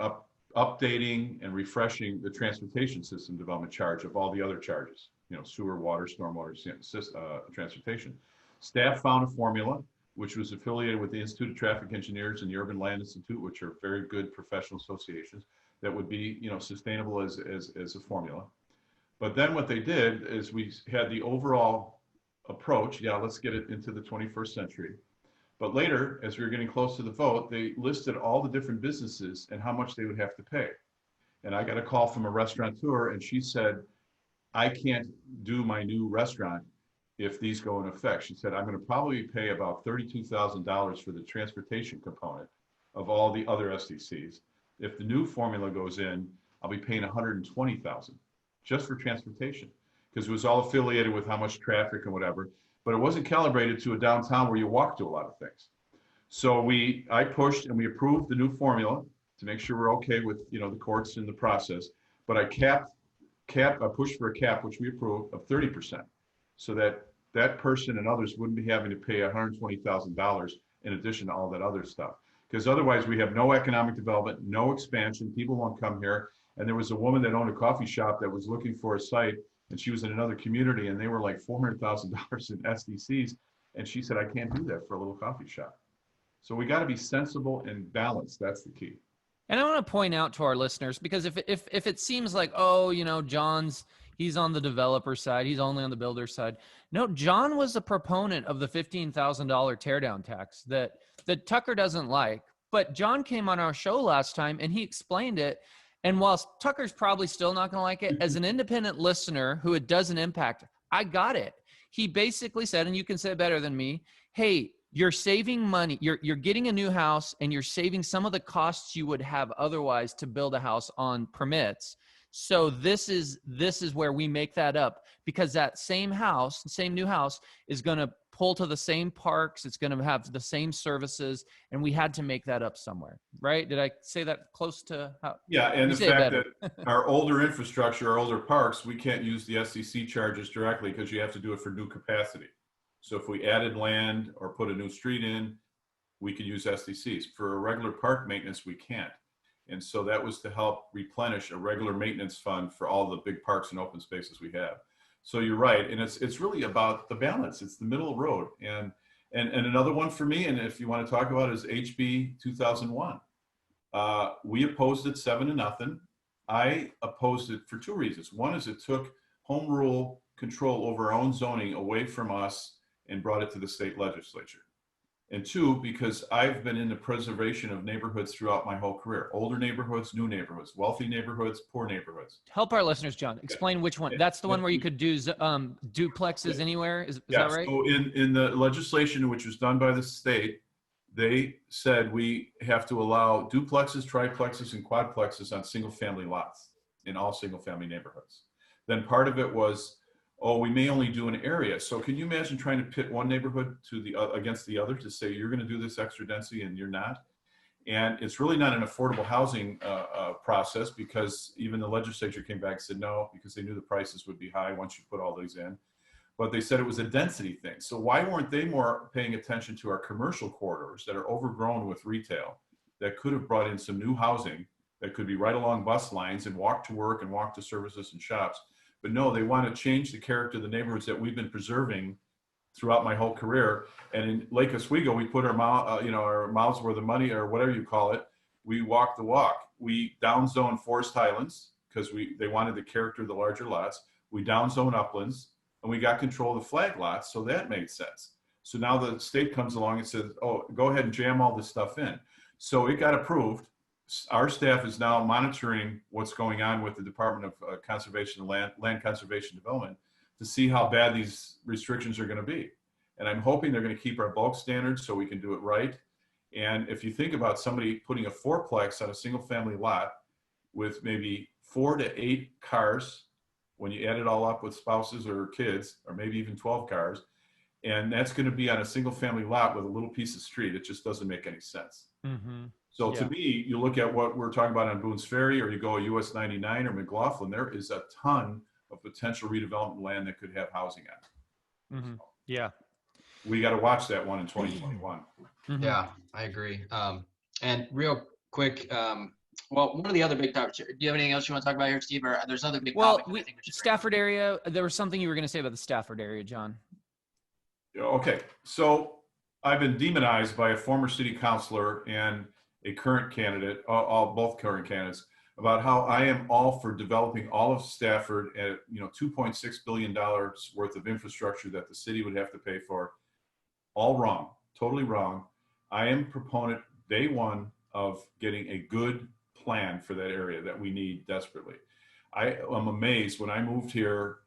updating and refreshing the transportation system development charge of all the other charges, sewer, water, stormwater, transportation. Staff found a formula which was affiliated with the Institute of Traffic Engineers and the Urban Land Institute, which are very good professional associations, that would be sustainable as a formula. But then what they did is we had the overall approach, let's get it into the 21st century. But later, as we were getting close to the vote, they listed all the different businesses and how much they would have to pay. And I got a call from a restaurateur, and she said, I can't do my new restaurant if these go in effect. She said, I'm going to probably pay about $32,000 for the transportation component of all the other SDCs. If the new formula goes in, I'll be paying $120,000 just for transportation, because it was all affiliated with how much traffic and whatever, but it wasn't calibrated to a downtown where you walk to a lot of things. So I pushed and we approved the new formula to make sure we're okay with the courts in the process, but I pushed for a cap, which we approved, of 30%, so that person and others wouldn't be having to pay $120,000 in addition to all that other stuff. Because otherwise we have no economic development, no expansion, people won't come here. And there was a woman that owned a coffee shop that was looking for a site, and she was in another community, and they were like $400,000 in SDCs. And she said, I can't do that for a little coffee shop. So we got to be sensible and balanced. That's the key. And I want to point out to our listeners, because if it seems like, he's on the developer side, he's only on the builder side. No, John was a proponent of the $15,000 teardown tax that Tucker doesn't like. But John came on our show last time and he explained it. And whilst Tucker's probably still not going to like it, as an independent listener who it doesn't impact, I got it. He basically said, and you can say it better than me, hey, you're saving money. You're getting a new house and you're saving some of the costs you would have otherwise to build a house on permits. So this is where we make that up, because that same new house is going to pull to the same parks. It's going to have the same services, and we had to make that up somewhere, right? Did I say that close to how? Yeah, and the fact that our older infrastructure, our older parks, we can't use the SDC charges directly because you have to do it for new capacity. So if we added land or put a new street in, we could use SDCs. For a regular park maintenance, we can't. And so that was to help replenish a regular maintenance fund for all the big parks and open spaces we have. So you're right, and it's really about the balance. It's the middle of the road. And another one for me, and if you want to talk about it, is HB 2001. We opposed it 7-0. I opposed it for 2 reasons. One is it took home rule control over our own zoning away from us and brought it to the state legislature. And 2, because I've been in the preservation of neighborhoods throughout my whole career. Older neighborhoods, new neighborhoods, wealthy neighborhoods, poor neighborhoods. Help our listeners, John. Explain which one. That's the one where you could do duplexes anywhere? Is that right? So in the legislation, which was done by the state, they said we have to allow duplexes, triplexes, and quadplexes on single-family lots in all single-family neighborhoods. Then part of it was, we may only do an area. So can you imagine trying to pit one neighborhood against the other to say you're going to do this extra density and you're not? And it's really not an affordable housing process, because even the legislature came back and said no, because they knew the prices would be high once you put all these in. But they said it was a density thing. So why weren't they more paying attention to our commercial corridors that are overgrown with retail, that could have brought in some new housing that could be right along bus lines and walk to work and walk to services and shops? But no, they want to change the character of the neighborhoods that we've been preserving throughout my whole career. And in Lake Oswego, we put our mouths where the money, or whatever you call it. We walk the walk. We downzone Forest Highlands because they wanted the character of the larger lots. We downzone uplands, and we got control of the flag lots, so that made sense. So now the state comes along and says, oh, go ahead and jam all this stuff in. So it got approved. Our staff is now monitoring what's going on with the Department of Conservation and Land Conservation Development to see how bad these restrictions are going to be. And I'm hoping they're going to keep our bulk standards so we can do it right. And if you think about somebody putting a fourplex on a single family lot with maybe 4 to 8 cars, when you add it all up with spouses or kids, or maybe even 12 cars, and that's going to be on a single family lot with a little piece of street, it just doesn't make any sense. Mm-hmm. So to me, you look at what we're talking about on Boone's Ferry, or you go US 99 or McLaughlin, there is a ton of potential redevelopment land that could have housing on it. Mm-hmm. Yeah. We got to watch that one in 2021. Mm-hmm. Yeah, I agree. And real quick, well, one of the other big topics. Do you have anything else you want to talk about here, Steve? Or there's other big topics. I think we should Stafford area. There was something you were going to say about the Stafford area, John. Okay, so I've been demonized by a former city councilor and a current candidate, both current candidates, about how I am all for developing all of Stafford at $2.6 billion worth of infrastructure that the city would have to pay for. All wrong, totally wrong. I am proponent day one of getting a good plan for that area that we need desperately. I am amazed when I moved here,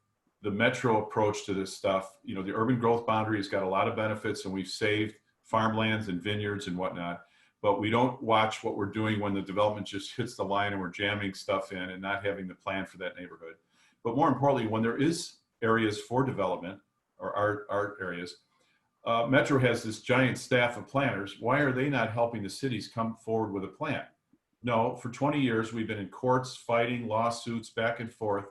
the metro approach to this stuff, the urban growth boundary has got a lot of benefits, and we've saved farmlands and vineyards and whatnot, but we don't watch what we're doing when the development just hits the line and we're jamming stuff in and not having the plan for that neighborhood. But more importantly, when there is areas for development or art areas, Metro has this giant staff of planners. Why are they not helping the cities come forward with a plan? No, for 20 years, we've been in courts, fighting lawsuits back and forth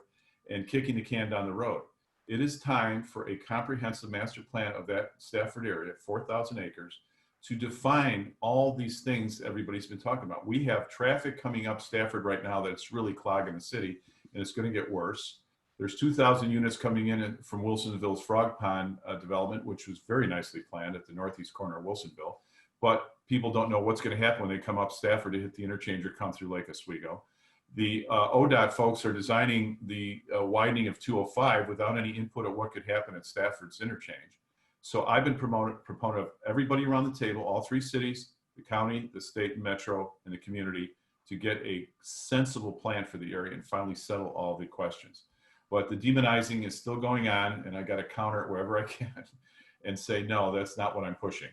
and kicking the can down the road. It is time for a comprehensive master plan of that Stafford area, 4,000 acres, to define all these things everybody's been talking about. We have traffic coming up Stafford right now that's really clogging the city, and it's going to get worse. There's 2,000 units coming in from Wilsonville's Frog Pond development, which was very nicely planned at the northeast corner of Wilsonville. But people don't know what's going to happen when they come up Stafford to hit the interchange or come through Lake Oswego. The ODOT folks are designing the widening of 205 without any input of what could happen at Stafford's interchange. So I've been proponent of everybody around the table, all 3 cities, the county, the state, and metro, and the community, to get a sensible plan for the area and finally settle all the questions. But the demonizing is still going on, and I got to counter it wherever I can and say, no, that's not what I'm pushing.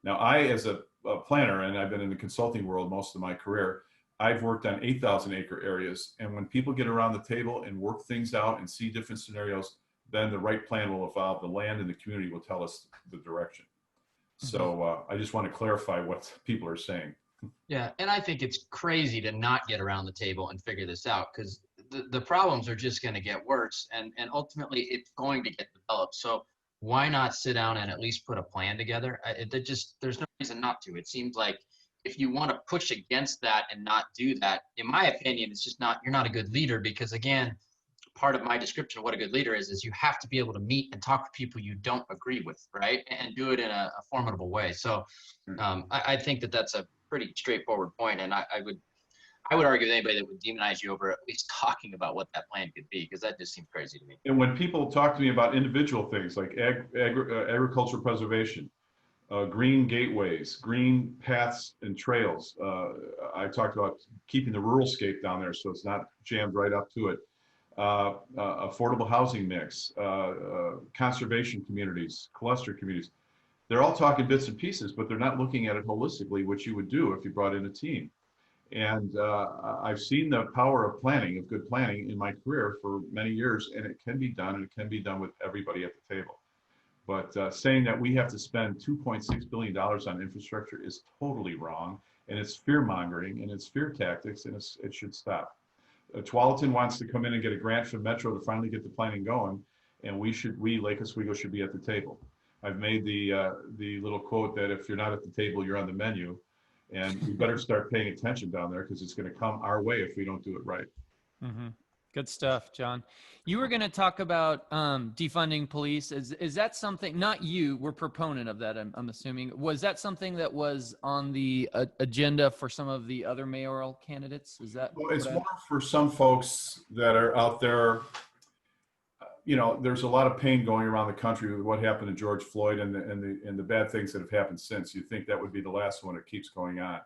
Now, I, as a planner, and I've been in the consulting world most of my career, I've worked on 8,000 acre areas. And when people get around the table and work things out and see different scenarios, then the right plan will evolve. The land and the community will tell us the direction. So I just want to clarify what people are saying. Yeah, and I think it's crazy to not get around the table and figure this out, because the problems are just going to get worse, and ultimately it's going to get developed. So why not sit down and at least put a plan together? There's no reason not to. It seems like if you want to push against that and not do that, in my opinion, it's just not, you're not a good leader, because again, part of my description of what a good leader is you have to be able to meet and talk to people you don't agree with, right? And do it in a formidable way. So I think that's a pretty straightforward point. And I would argue with anybody that would demonize you over at least talking about what that plan could be, because that just seems crazy to me. And when people talk to me about individual things like agricultural preservation, green gateways, green paths and trails, I talked about keeping the rural scape down there so it's not jammed right up to it. Affordable housing mix, conservation communities, cluster communities. They're all talking bits and pieces, but they're not looking at it holistically, which you would do if you brought in a team. And I've seen the power of planning, of good planning, in my career for many years, and it can be done, and it can be done with everybody at the table. But saying that we have to spend $2.6 billion on infrastructure is totally wrong, and it's fear-mongering, and it's fear tactics, and it should stop. Tualatin wants to come in and get a grant from Metro to finally get the planning going, and we, Lake Oswego, should be at the table. I've made the little quote that if you're not at the table, you're on the menu, and we better start paying attention down there, because it's going to come our way if we don't do it right. Mm-hmm. Good stuff, John. You were going to talk about defunding police. Is that something, not you, were proponent of that, I'm assuming. Was that something that was on the agenda for some of the other mayoral candidates? Is that? Well, it's more for some folks that are out there. You know, there's a lot of pain going around the country with what happened to George Floyd and the bad things that have happened since. You think that would be the last one. It keeps going on.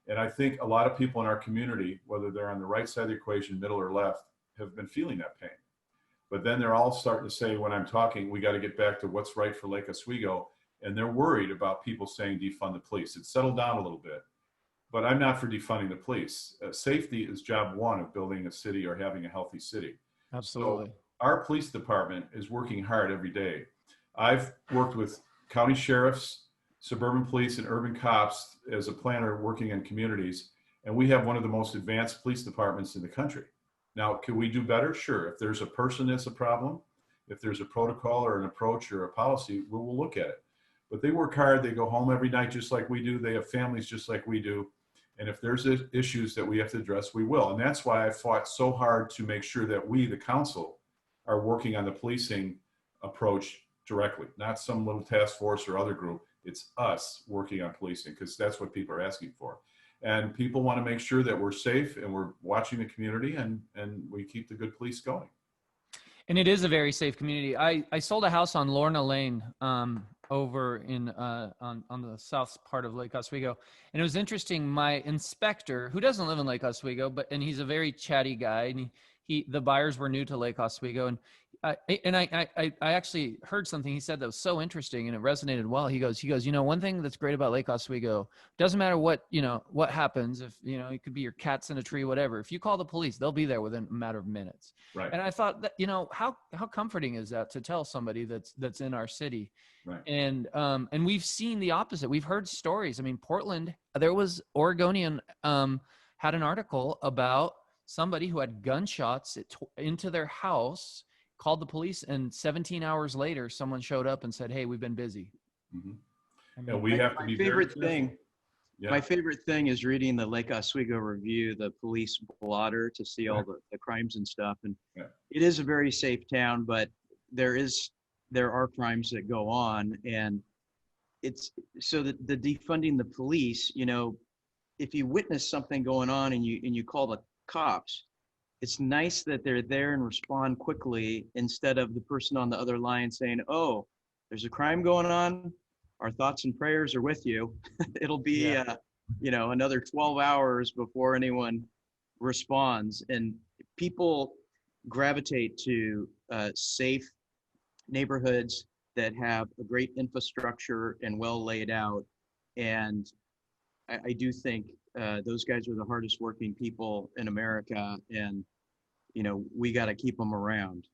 And I think a lot of people in our community, whether they're on the right side of the equation, middle or left, have been feeling that pain. But then they're all starting to say, when I'm talking, we got to get back to what's right for Lake Oswego. And they're worried about people saying defund the police. It's settled down a little bit. But I'm not for defunding the police. Safety is job one of building a city or having a healthy city. Absolutely. So our police department is working hard every day. I've worked with county sheriffs, suburban police, and urban cops as a planner working in communities. And we have one of the most advanced police departments in the country. Now, can we do better? Sure. If there's a person that's a problem, if there's a protocol or an approach or a policy, we'll look at it. But they work hard. They go home every night just like we do. They have families just like we do. And if there's issues that we have to address, we will. And that's why I fought so hard to make sure that we, the council, are working on the policing approach directly, not some little task force or other group. It's us working on policing because that's what people are asking for. And people want to make sure that we're safe and we're watching the community and we keep the good police going. And it is a very safe community. I sold a house on Lorna Lane over in on the south part of Lake Oswego. And it was interesting. My inspector, who doesn't live in Lake Oswego, and he's a very chatty guy, and the buyers were new to Lake Oswego, and I actually heard something he said that was so interesting, and it resonated well. He goes, you know, one thing that's great about Lake Oswego, doesn't matter what happens, if, you know, it could be your cat's in a tree, whatever. If you call the police, they'll be there within a matter of minutes. Right. And I thought that, you know, how comforting is that to tell somebody that's in our city? Right. And we've seen the opposite. We've heard stories. I mean, Portland, there was Oregonian had an article about somebody who had gunshots into their house, called the police, and 17 hours later, someone showed up and said, "Hey, we've been busy." Mm-hmm. I mean, And we have to be very careful. Yeah. My favorite thing is reading the Lake Oswego Review, the police blotter, to see all the crimes and stuff. And it is a very safe town, but there are crimes that go on. And it's so that the defunding the police, you know, if you witness something going on and you call the cops, it's nice that they're there and respond quickly instead of the person on the other line saying, "Oh, there's a crime going on. Our thoughts and prayers are with you." It'll be, you know, another 12 hours before anyone responds. And people gravitate to safe neighborhoods that have a great infrastructure and well laid out. And I do think those guys are the hardest working people in America, and you know, we got to keep them around.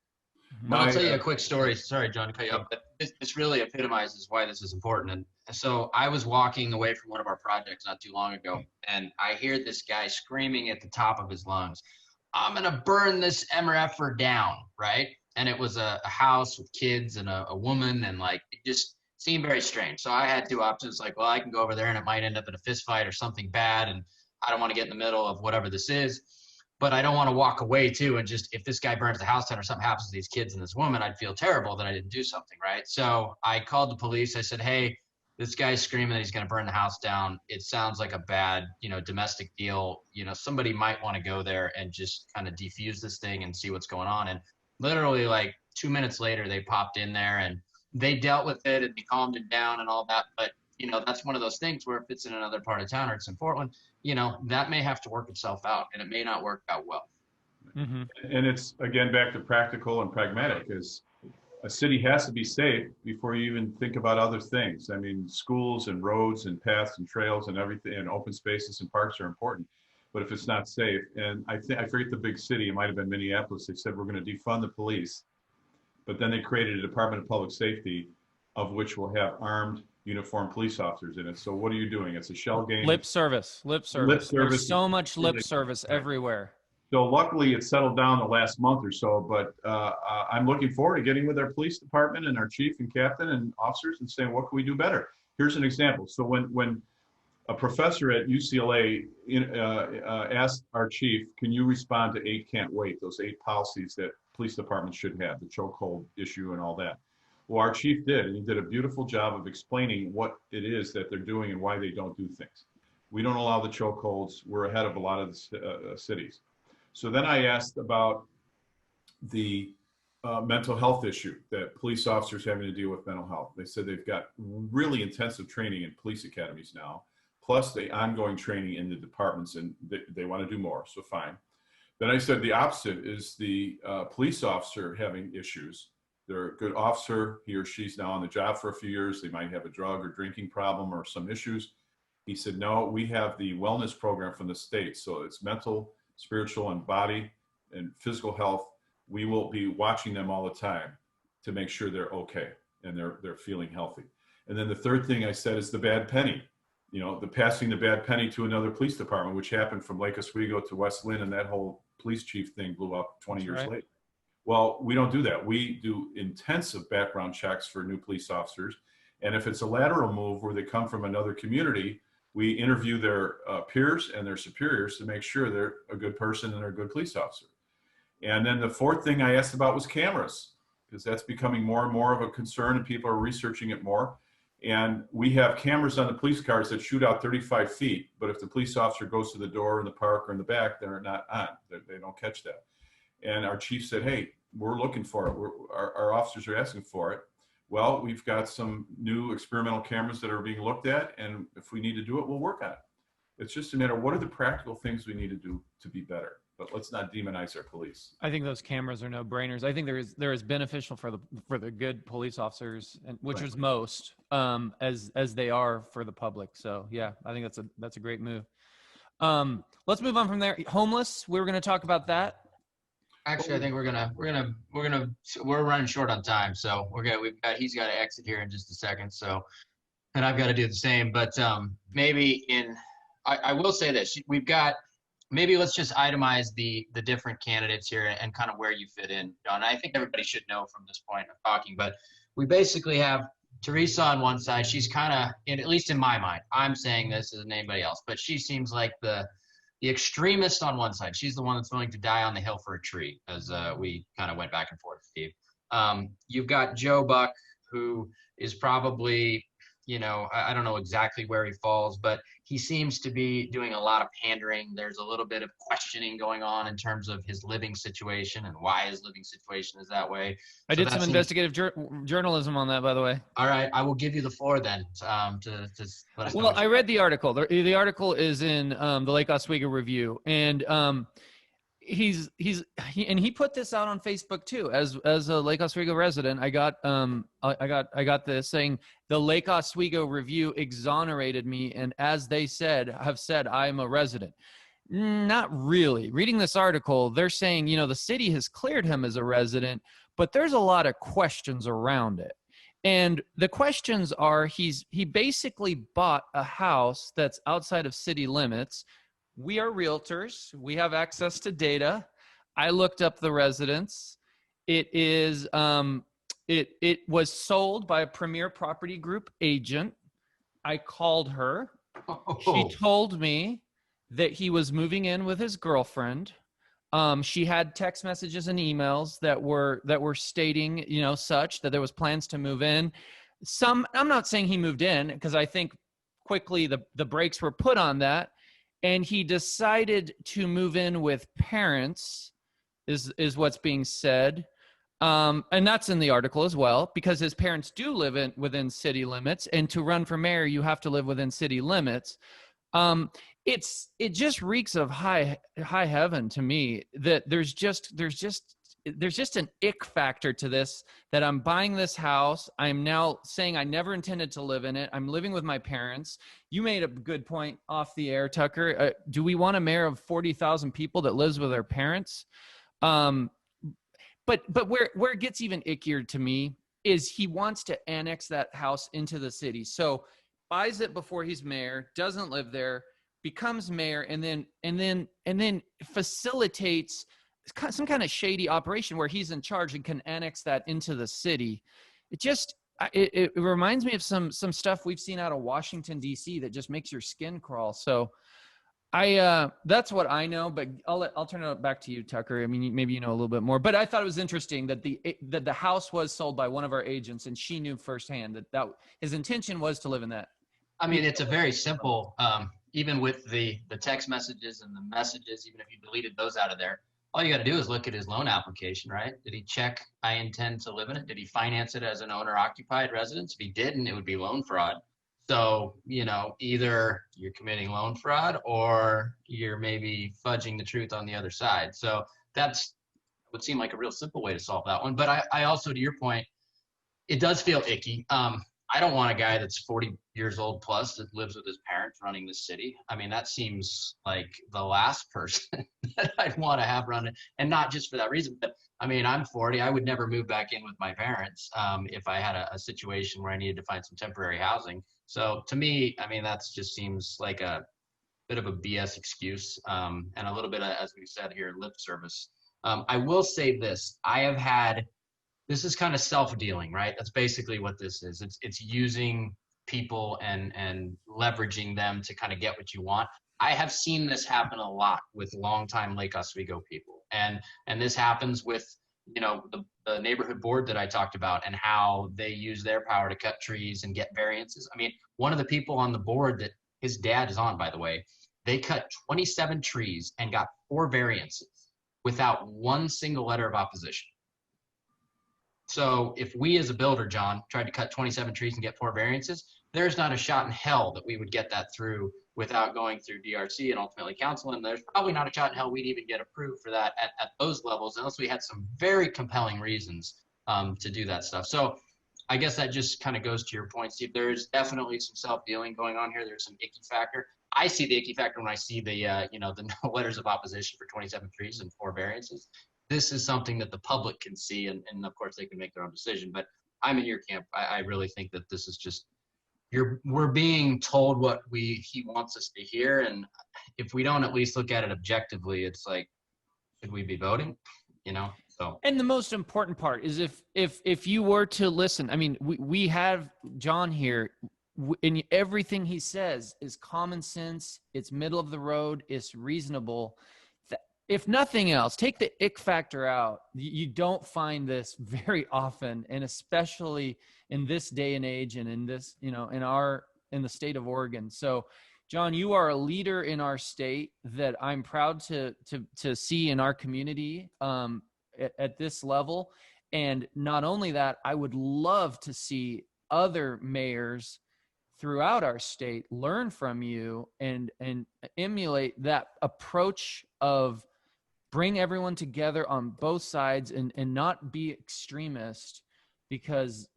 I'll tell you a quick story. Sorry, John, to cut you off, but this really epitomizes why this is important. And so I was walking away from one of our projects not too long ago, and I hear this guy screaming at the top of his lungs, "I'm gonna burn this MRFer down," right? And it was a house with kids and a woman, and like it just seemed very strange. So I had two options, like, well, I can go over there and it might end up in a fist fight or something bad, and I don't want to get in the middle of whatever this is. But I don't want to walk away too, and just, if this guy burns the house down or something happens to these kids and this woman, I'd feel terrible that I didn't do something, right? So I called the police. I said, "Hey, this guy's screaming that he's going to burn the house down. It sounds like a bad, you know, domestic deal. You know, somebody might want to go there and just kind of defuse this thing and see what's going on." And literally like 2 minutes later, they popped in there and they dealt with it and they calmed it down and all that. But, you know, that's one of those things where if it's in another part of town or it's in Portland, you know, that may have to work itself out and it may not work out well. Mm-hmm. And it's, again, back to practical and pragmatic, is a city has to be safe before you even think about other things. I mean, schools and roads and paths and trails and everything, and open spaces and parks are important. But if it's not safe, and I forget the big city, it might have been Minneapolis, they said, we're going to defund the police. But then they created a Department of Public Safety, of which will have armed, uniformed police officers in it. So what are you doing? It's a shell game. Lip service. There's so much lip service everywhere. So luckily it settled down the last month or so, but I'm looking forward to getting with our police department and our chief and captain and officers and saying, what can we do better? Here's an example. So when a professor at UCLA asked our chief, can you respond to 8 can't wait, those 8 policies that police departments should have, the chokehold issue and all that. Well, our chief did, and he did a beautiful job of explaining what it is that they're doing and why they don't do things. We don't allow the chokeholds. We're ahead of a lot of the cities. So then I asked about the mental health issue, that police officers having to deal with mental health. They said they've got really intensive training in police academies now, plus the ongoing training in the departments, and they want to do more, so fine. Then I said the opposite is the police officer having issues. They're a good officer, he or she's now on the job for a few years, they might have a drug or drinking problem or some issues. He said, no, we have the wellness program from the state, so it's mental, spiritual, and body and physical health. We will be watching them all the time to make sure they're okay and they're feeling healthy. And then the third thing I said is the bad penny. You know, the passing the bad penny to another police department, which happened from Lake Oswego to West Lynn, and that whole police chief thing blew up 20 years later. Well, we don't do that. We do intensive background checks for new police officers. And if it's a lateral move where they come from another community, we interview their peers and their superiors to make sure they're a good person and they're a good police officer. And then the fourth thing I asked about was cameras, because that's becoming more and more of a concern and people are researching it more. And we have cameras on the police cars that shoot out 35 feet, but if the police officer goes to the door in the park or in the back, they're not on. They don't catch that. And our chief said, hey, we're looking for it. Our officers are asking for it. Well, we've got some new experimental cameras that are being looked at, and if we need to do it, we'll work on it. It's just a matter of what are the practical things we need to do to be better. But let's not demonize our police. I think those cameras are no brainers. I think there is beneficial for the good police officers, and which is most, as they are for the public. So yeah, I think that's a great move. Let's move on from there. Homeless. We were going to talk about that. Actually, I think we're running short on time, so he's got to exit here in just a second. So, and I've got to do the same. But I will say this: maybe let's just itemize the different candidates here and kind of where you fit in, John. I think everybody should know from this point of talking, but we basically have Teresa on one side. She's kind of, at least in my mind, I'm saying this as anybody else, but she seems like the extremist on one side. She's the one that's willing to die on the hill for a tree, as we kind of went back and forth, Steve. You've got Joe Buck, who is probably, I don't know exactly where he falls, but he seems to be doing a lot of pandering. There's a little bit of questioning going on in terms of his living situation and why his living situation is that way. I did some investigative journalism on that, by the way. All right. I will give you the floor then to let us know. Well, I read the article. The article is in the Lake Oswego Review, and he put this out on Facebook too. As a Lake Oswego resident, I got this saying the Lake Oswego Review exonerated me, and as they have said I'm a resident. Not really. Reading this article, they're saying the city has cleared him as a resident, but there's a lot of questions around it. And the questions are he basically bought a house that's outside of city limits. We are realtors. We have access to data. I looked up the residence. It is it was sold by a Premier Property Group agent. I called her. She told me that he was moving in with his girlfriend. She had text messages and emails that were stating, such that there was plans to move in. I'm not saying he moved in, because I think quickly the brakes were put on that. And he decided to move in with parents, is what's being said. And that's in the article as well, because his parents do live within city limits. And to run for mayor, you have to live within city limits. It just reeks of high heaven to me, that there's just an ick factor to this, that I'm buying this house. I'm now saying I never intended to live in it. I'm living with my parents. You made a good point off the air, Tucker. Do we want a mayor of 40,000 people that lives with their parents? But where it gets even ickier to me is he wants to annex that house into the city. So buys it before he's mayor, doesn't live there, becomes mayor, and then facilitates some kind of shady operation where he's in charge and can annex that into the city. it reminds me of some stuff we've seen out of Washington, D.C. that just makes your skin crawl. So that's what I know, but I'll turn it back to you, Tucker. I mean, maybe you know a little bit more, but I thought it was interesting that the house was sold by one of our agents, and she knew firsthand that his intention was to live in that. I mean, it's a very simple, even with the text messages and the messages, even if you deleted those out of there, all you got to do is look at his loan application, right? Did he check, I intend to live in it? Did he finance it as an owner occupied residence? If he didn't, it would be loan fraud. So, either you're committing loan fraud or you're maybe fudging the truth on the other side. So that's would seem like a real simple way to solve that one. But I also, to your point, it does feel icky. I don't want a guy that's 40 years old plus that lives with his parents running this city. I mean, that seems like the last person that I'd want to have run it. And not just for that reason, but I mean, I'm 40. I would never move back in with my parents if I had a situation where I needed to find some temporary housing. So to me, I mean, that just seems like a bit of a BS excuse and a little bit of, as we said here, lip service. I will say this. This is kind of self-dealing, right? That's basically what this is. It's using people and leveraging them to kind of get what you want. I have seen this happen a lot with longtime Lake Oswego people. And this happens with, the neighborhood board that I talked about and how they use their power to cut trees and get variances. I mean, one of the people on the board that his dad is on, by the way, they cut 27 trees and got 4 variances without one single letter of opposition. So if we as a builder, John, tried to cut 27 trees and get 4 variances, there's not a shot in hell that we would get that through without going through DRC and ultimately council. And there's probably not a shot in hell we'd even get approved for that at those levels, unless we had some very compelling reasons to do that stuff. So I guess that just kind of goes to your point, Steve. There's definitely some self-dealing going on here. There's some icky factor. I see the icky factor when I see the no letters of opposition for 27 trees and 4 variances. This is something that the public can see, and of course they can make their own decision. But I'm in your camp. I really think that this is just we're being told what he wants us to hear, and if we don't at least look at it objectively, it's like, should we be voting? So. And the most important part is if you were to listen, I mean, we have John here, and everything he says is common sense. It's middle of the road. It's reasonable. If nothing else, take the ick factor out. You don't find this very often, and especially in this day and age and in this, in the state of Oregon. So, John, you are a leader in our state that I'm proud to see in our community at this level. And not only that, I would love to see other mayors throughout our state learn from you and emulate that approach of bring everyone together on both sides and not be extremist, because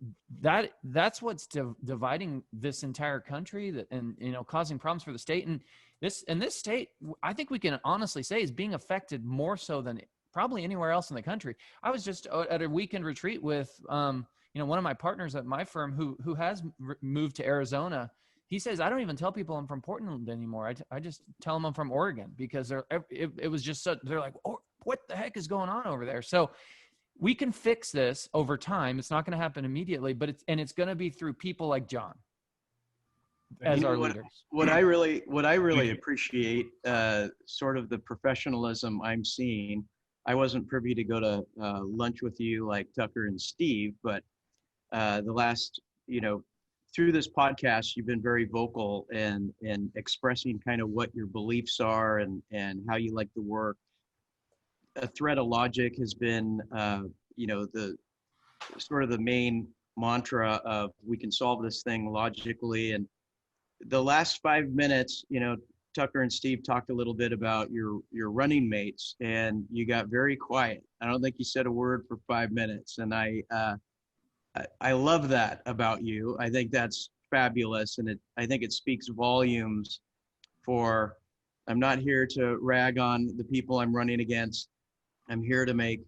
that's what's dividing this entire country and causing problems for the state. And this state, I think we can honestly say, is being affected more so than probably anywhere else in the country. I was just at a weekend retreat with one of my partners at my firm who has moved to Arizona. He says, I don't even tell people I'm from Portland anymore. I just tell them I'm from Oregon, because it was just so, they're like, oh, what the heck is going on over there? So we can fix this over time. It's not going to happen immediately, but it's going to be through people like John as our leaders. What I really appreciate, sort of the professionalism I'm seeing. I wasn't privy to go to lunch with you like Tucker and Steve, but the last, through this podcast, you've been very vocal and expressing kind of what your beliefs are and how you like to work. A thread of logic has been, the sort of the main mantra of we can solve this thing logically. And the last 5 minutes, Tucker and Steve talked a little bit about your running mates, and you got very quiet. I don't think you said a word for 5 minutes, and I love that about you. I think that's fabulous, and I think it speaks volumes for. I'm not here to rag on the people I'm running against. I'm here to make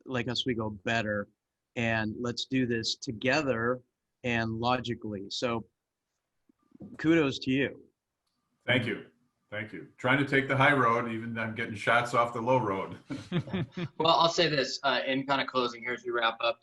Lake Oswego better, and let's do this together and logically. So kudos to you. Thank you. Trying to take the high road, even I'm getting shots off the low road. Well, I'll say this in kind of closing here as we wrap up.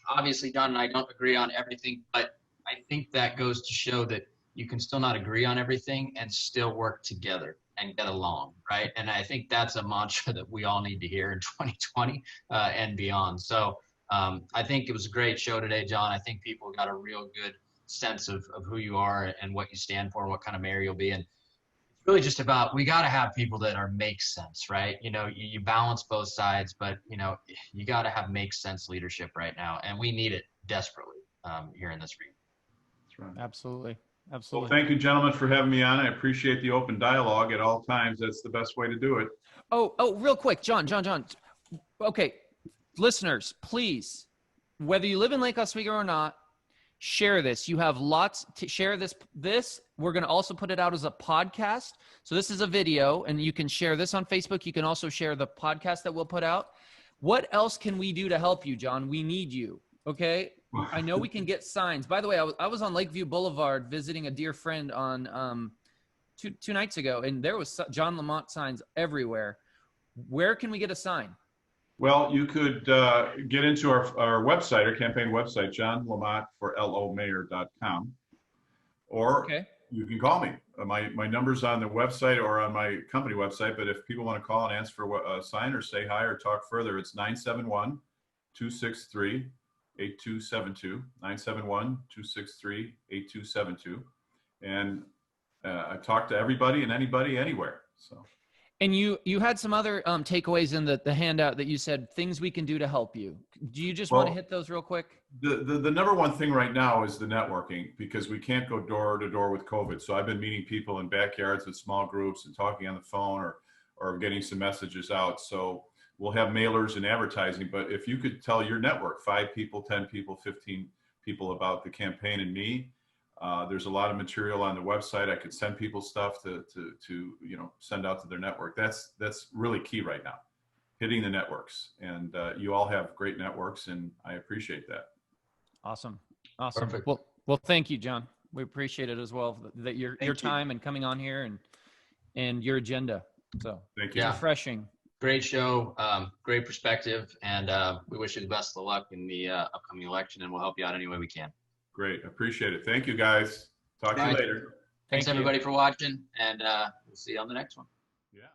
obviously John and I don't agree on everything, but I think that goes to show that you can still not agree on everything and still work together and get along, right? And I think that's a mantra that we all need to hear in 2020 and beyond. So I think it was a great show today, John. I think people got a real good sense of who you are and what you stand for, what kind of mayor you'll be. And it's really just about, we got to have people that are make sense, right? You know, you balance both sides, but you know, you got to have make sense leadership right now. And we need it desperately here in this region. That's right. Absolutely. Well, Absolutely. thank you, gentlemen, for having me on. I appreciate the open dialogue at all times. That's the best way to do it. Oh, real quick, John. Okay, listeners, please, whether you live in Lake Oswego or not, share this. You have lots to share this. We're going to also put it out as a podcast. So this is a video, and you can share this on Facebook. You can also share the podcast that we'll put out. What else can we do to help you, John? We need you. Okay. I know we can get signs. By the way, I was on Lakeview Boulevard visiting a dear friend on two nights ago, and there was John LaMotte signs everywhere. Where can we get a sign? Well, you could get into our website, our campaign website, John LaMotte for LOMayor.com, or Okay. you can call me. My number's on the website or on my company website, but if people want to call and ask for a sign or say hi or talk further, it's 971-263-8272, 971-263-8272. And I talk to everybody and anybody anywhere. So. And you had some other takeaways in the handout that you said things we can do to help you. Do you just want to hit those real quick? The number one thing right now is the networking, because we can't go door to door with COVID. So I've been meeting people in backyards with small groups and talking on the phone or getting some messages out. So we'll have mailers and advertising, but if you could tell your network, 5 people, 10 people, 15 people about the campaign and me, there's a lot of material on the website. I could send people stuff to send out to their network. That's really key right now, hitting the networks. And you all have great networks, and I appreciate that. Awesome. Perfect. Well, thank you, John. We appreciate it as well, that your time and coming on here and your agenda. So Thank you. Yeah. Refreshing. Great show, great perspective, and we wish you the best of luck in the upcoming election, and we'll help you out any way we can. Great. Appreciate it. Thank you, guys. Talk to you later. Thanks, everybody, for watching, and we'll see you on the next one. Yeah.